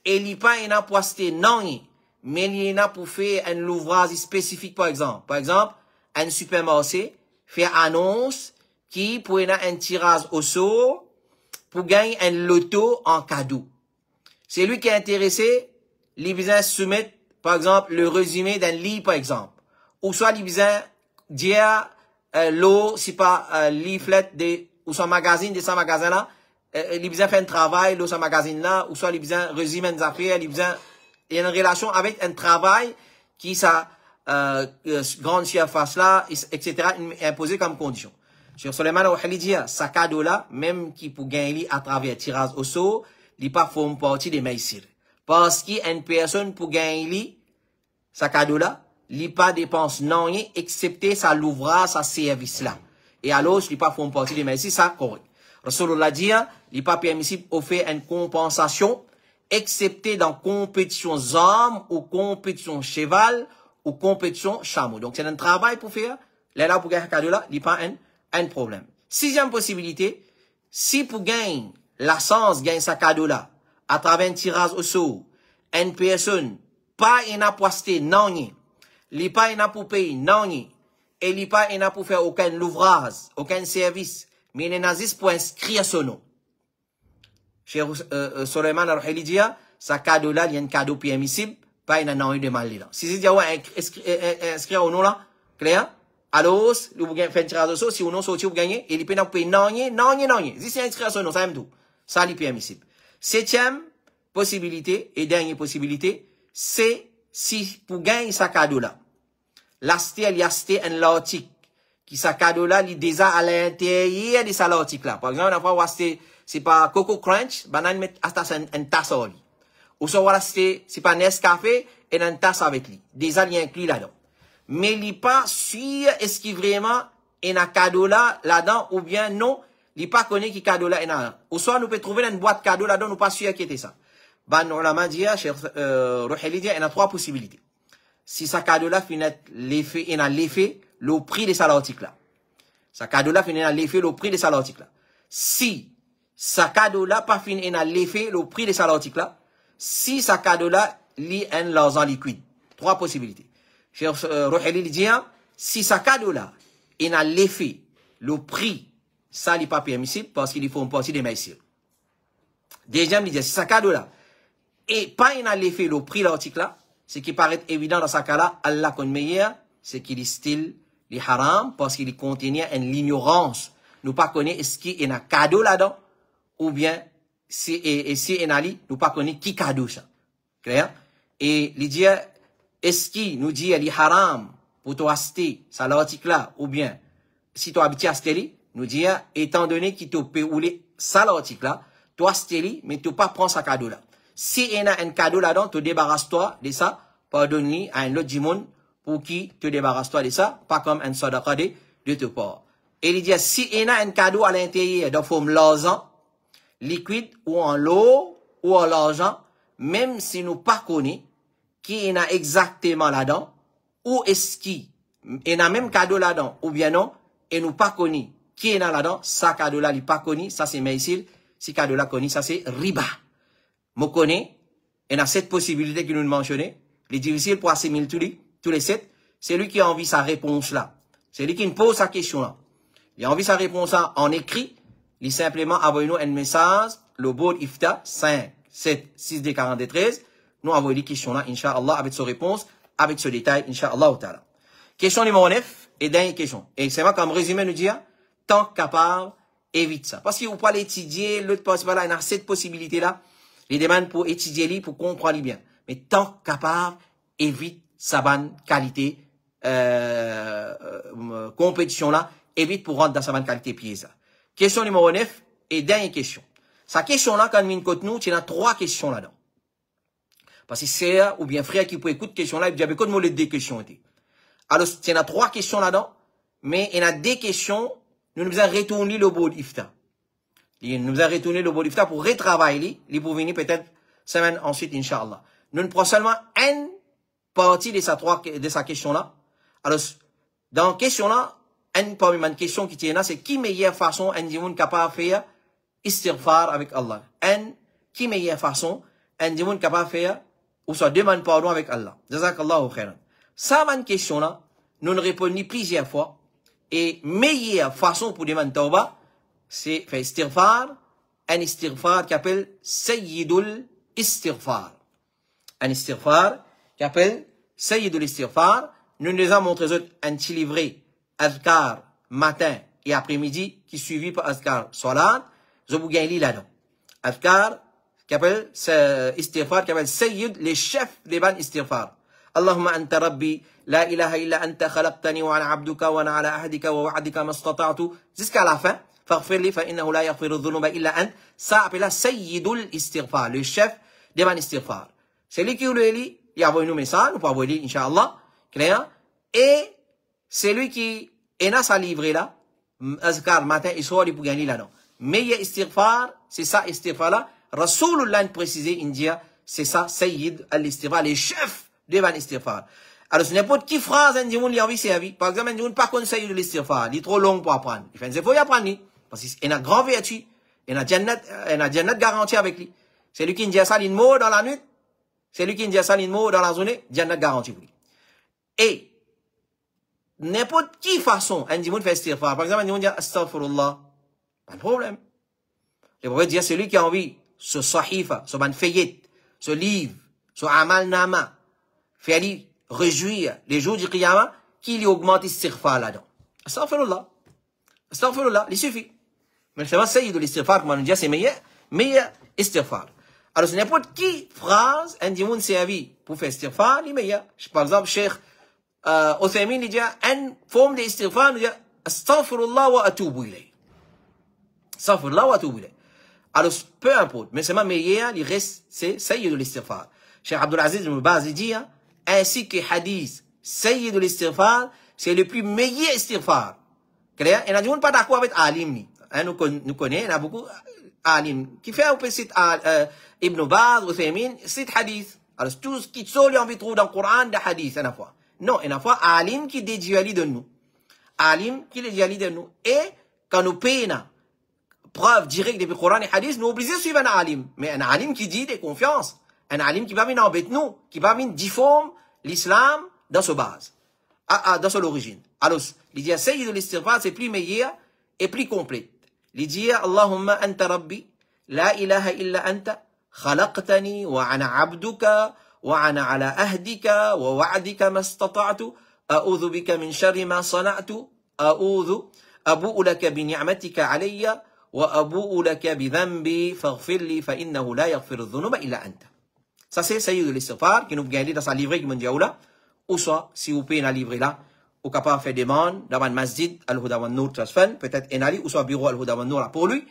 et il pas pour acheter non, mais il a pour faire un ouvrage spécifique par exemple. Par exemple, un supermarché fait annonce qui pour un tirage au sort pour gagner un loto en cadeau. C'est lui qui est intéressé, il besoin soumettre par exemple le résumé d'un livre par exemple, ou soit il besoin dire l'eau c'est pas leaflet de ou son magazine de ce magasin là, il besoin faire un travail dans ce magazine là, ou soit il besoin résumer des affaires, il besoin il y a une relation avec un travail qui ça grande surface là, etc. imposé comme condition. Cheikh Suleiman Rouhali dit, sa cadeau là, même qui pour gagner à travers tirage au sort, il pas forme partie des maïsir. Parce qu'une personne pour gagner sa cadeau là, il pas dépense non, excepté sa l'ouvrage, sa service là. Et alors, il pas forme partie des maïsir, ça correct. Rasulullah dit, il pas permissible offrir une compensation, excepté dans compétition armes ou compétition cheval ou compétition chameau. Donc, c'est un travail pour faire. Là, pour gagner un cadeau là, il pas un problème. Sixième possibilité, si pour gagner la sens, gagne sa cadeau là, à travers un tirage au sort, une personne, pas une a pour acheter, non, il pas une a pour payer, non, et il pas une a pour faire aucun ouvrage, aucun service, mais il a juste pour inscrire son nom. Cheikh Suleiman Rouhali dit, sa cadeau là, il y a un cadeau permissible, pas une a non de mal là. Si c'est dire, ouais, inscrire au nom là, clair? Alors, vous faites un tirage au sort, si vous non sorti, vous gagnez, et il peut payer non. Si c'est inscrit à son nom, ça aime tout. Ça, c'est permissible. Septième possibilité, et dernière possibilité, c'est si pour gagner sa cadeau là, l'acheter, il a acheté un l'article, qui sa cadeau là, il déjà à l'intérieur de sa l'article là. Par exemple, on va acheter, c'est pas Coco Crunch, banane met un tasse au lit. Ou soit on va acheter, c'est pas Nescafé, et une tasse avec lui. Déjà, il y a inclus là-dedans. Mais il n'est pas sûr est-ce qu'il vraiment il y a un cadeau là-dedans ou bien non, il n'est pas connu qui cadeau là là. Ou soit nous peut trouver une boîte cadeau là-dedans, nous pas sûr qui était ça. Ben on l'a dit, Cheikh Rouhali dit, il y a trois possibilités. Si sa cadeau là finit l'effet, il a l'effet, le prix de sa l'article là. Sa cadeau là finit l'effet, le prix de sa l'article là. Si sa cadeau là pas fini, il a l'effet, le prix de sa l'article là. Si sa cadeau là lit un l'argent liquide. Trois possibilités. Cheikh Rouhali dit, si sa cadeau là, il a l'effet, le prix, ça n'est pas permissible parce qu'il faut une partie des maïsir. Deuxième, il dit, si sa cadeau là, et pas il a l'effet, le prix de l'article là, ce qui paraît évident dans sa cas là, Allah connaît meilleur, c'est qu'il est style, les haram, parce qu'il contient une ignorance. Nous pas connaît est-ce qu'il y a un cadeau là-dedans, ou bien, si il a nous pas connaît qui cadeau ça. Clair? Et il dit, est-ce qu'il nous dit, il est haram pour toi acheter ça l'article là, ou bien, si tu habites à acheter, nous dit, étant donné qu'il te peut rouler ça l'article là, toi acheter, mais tu pas prendre sa cadeau là. Si il y a un cadeau là-dedans, te débarrasse-toi de ça, pardonne-lui à un autre du monde pour qui te débarrasse-toi de ça, pas comme un sadaqa de te part. Et il dit, si il y a un cadeau à l'intérieur de forme l'argent, liquide ou en l'eau ou en l'argent, même si nous pas connaissons, qui y a exactement là-dedans, ou est-ce qu'il y a même cadeau là-dedans, ou bien non, et nous pas connu qui est là-dedans, ça cadeau là, il pas connu, ça c'est maïsil, si cadeau là connu, ça c'est riba. Moi connais, il y a cette possibilité que nous mentionnons, les difficiles pour assimiler tous les sept, c'est lui qui a envie sa réponse là. C'est lui qui nous pose sa question là. Il a envie sa réponse là en écrit, il simplement envoie-nous un message, le board IFTA 5, 7, 6, D, 42, 13, nous envoyons les questions là, Inch'Allah, avec sa réponse, avec ce détail, Inch'Allah ta'ala. Question numéro 9, et dernière question. Et c'est vrai, comme résumé, nous dire, tant capable, évite ça. Parce que vous pouvez l'étudier, l'autre possible là, il y a cette possibilité là, les demandes pour étudier, pour comprendre bien. Mais tant capable, évite sa bonne qualité, compétition là, évite pour rentrer dans sa bonne qualité pièce. Question numéro 9 et dernière question. Sa question là, quand nous côté nous, il y a 3 questions là-dedans. Parce que c'est ou bien frère qui peut écouter question là, il y avait comme les 2 questions. Alors, il y a 3 questions là-dedans, mais il y a 2 questions, nous nous avons retourné le beau d'Ifta. Nous avons retourné le beau d'Ifta pour retravailler, il pour venir peut-être semaine ensuite, Inch'Allah. Nous ne prenons seulement une partie de sa question là. Alors, dans la question là, une parmi les questions qui tient là, c'est qui meilleure façon un démon capable de faire istighfar avec Allah. Qui meilleure façon un démon capable de faire ou soit demande pardon avec Allah. Jazakallahu khairan. Ça, ma question là, nous ne répondons plusieurs fois. Et meilleure façon pour demander tawba, c'est faire istighfar, un istighfar qui appelle Sayyidul Istighfar. Un istighfar qui appelle Sayyidul Istighfar. Nous nous avons montré un petit livret, Azkar, matin et après-midi, qui suivi par Azkar, Salat. Je vous gagne là-dedans. Azkar, qui appelle Istighfar, qui appelle Sayyid, les chefs des ban Istighfar. اللهم أنت ربي لا إله إلا أنت خلقتني وأنا عبدك وأنا على عهدك ووعدك ما استطعت jusqu'à la fin فاغفر لي فإنه لا يغفر الذنوب إلا أنت. Ça appelle سيد الاستغفار, le chef des ban istighfar. C'est lui qui le lit, il a envoyé nous message, nous pouvons envoyer Inch'Allah, clair. Et c'est lui qui est dans sa livre là, azkar matin et soir, il peut gagner là-dedans. Mais il y a istighfar, c'est ça istighfar là. Rasulullah précisé, India, c'est ça, Sayyid al-istighfar, les chefs devant l'istighfar. Alors, ce n'est pas qui phrase un démon lui a envie servi. Par exemple, un démon pas conseil de l'istighfar. Il est trop long pour apprendre. Il fait, il faut y apprendre. Parce qu'il a une grande vertu. Il a Jannat garanti avec lui. C'est lui qui dit ça une mot dans la nuit. C'est lui qui dit ça une mot dans la journée. Jannat garanti pour lui. Et, n'importe qui façon, un démon fait istighfar. Par exemple, un démon dit astaghfirullah. Pas de problème. Je pourrais dire, c'est lui qui a envie, ce sahifa, ce ban fayette, ce livre, ce amal nama, faire lui réjouir les jours du Qiyamah, qu'il y augmente l'istighfar là-dedans. Astaghfirullah. Astaghfirullah, il suffit. Mais c'est vraiment Sayyid de l'istighfar, comme on dit, c'est meilleur istighfar. Alors, c'est n'importe qui phrase, un démon servi pour faire istighfar, il est meilleur. Par exemple, Cheikh Othaymin, il dit, une forme d'istighfar, il dit, astaghfirullah wa atubu ilayh. Astaghfirullah wa atubu ilayh. Alors, peu importe, mais c'est ma meilleur, il reste, c'est Sayyid de l'istighfar. Cheikh Abdul Aziz Ibn Baz, il dit, ainsi que hadith, Sayyid de l'istighfar, c'est le plus meilleur istighfar. Clair? Et on a dit, on n'est pas d'accord avec Alim. Nous connaissons, il y a beaucoup Alim. Qui fait un peu cite Ibn Baz, Uthaymin, cite hadith. Alors, tout ce qui sont les envie de trouver dans le Coran, des hadiths, une fois. Non, une fois, Alim qui déduit de nous. Alim qui déduit de nous. Et, quand nous payons, preuve directe depuis le Coran et hadith, nous obligés de suivre un Alim. Mais un Alim qui dit de confiance. Un alim qui va venir embêter nous, qui va venir difformer l'islam dans sa base, dans son origine. Alors, il dit, Sayyid al-istighfar, c'est plus meilleur et plus complet. Il dit, Allahumma anta rabbi, la ilaha illa anta, khalaqtani wa ana abduka, wa ana ala ahdika, wa wa'adika mastata'tu, a'udhu bika min sharri ma sana'tu, abu'u laka bi ni'matika alayya, wa abu'u laka bi dhanbi, faghfir li, fa innahu la yaghfiru dhunuba illa anta. Ça, c'est Sayyid de l'istighfar qui nous gagne dans sa livret qui me dit là. Ou soit, si vous payez la livret là, vous capable de faire demande dans un masjid, Al-Huda wa Nour Trasfan, peut-être Enali, ou soit bureau Al-Huda wa Nour là pour lui.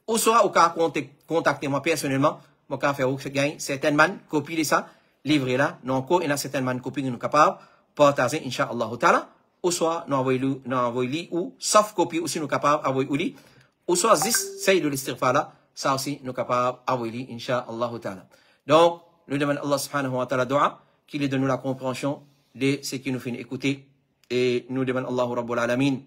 Ou soit, vous pouvez contacter moi personnellement, moi quand faire gagner certainement copie de ça, livret là, non encore, il y a certainement copie que nous capable partager, Inch'Allah ta'ala. Ou soit, nous envoyez ou sauf copie aussi nous capable envoyer ou soit, this Sayyid de l'istighfar là, ça aussi nous capable envoyer, Inch'Allah ta'ala. Donc, nous demandons Allah subhanahu wa ta'ala dua, qu'il donne nous la compréhension de ce qui nous fait écouter. Et nous demandons Allah Rabbul Alamin,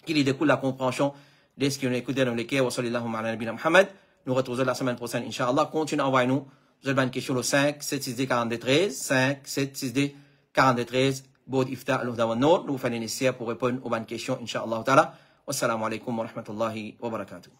qu'il découle la compréhension de ce qui nous écouté dans les cœurs. Wa sallallahu ala nabina Muhammad. Nous retrouvons la semaine prochaine, Inch'Allah. Continuez à envoyer nous. Vous avez une question le 5, 7, 6, D, 43, 5, 7, 6, D, 43, Bod Ifta al-Huda wa Nour. Nous vous faisons nécessaire pour répondre aux bonnes questions, Inch'Allah ta'ala. Wassalamu alaikum wa rahmatullahi wa barakatuh.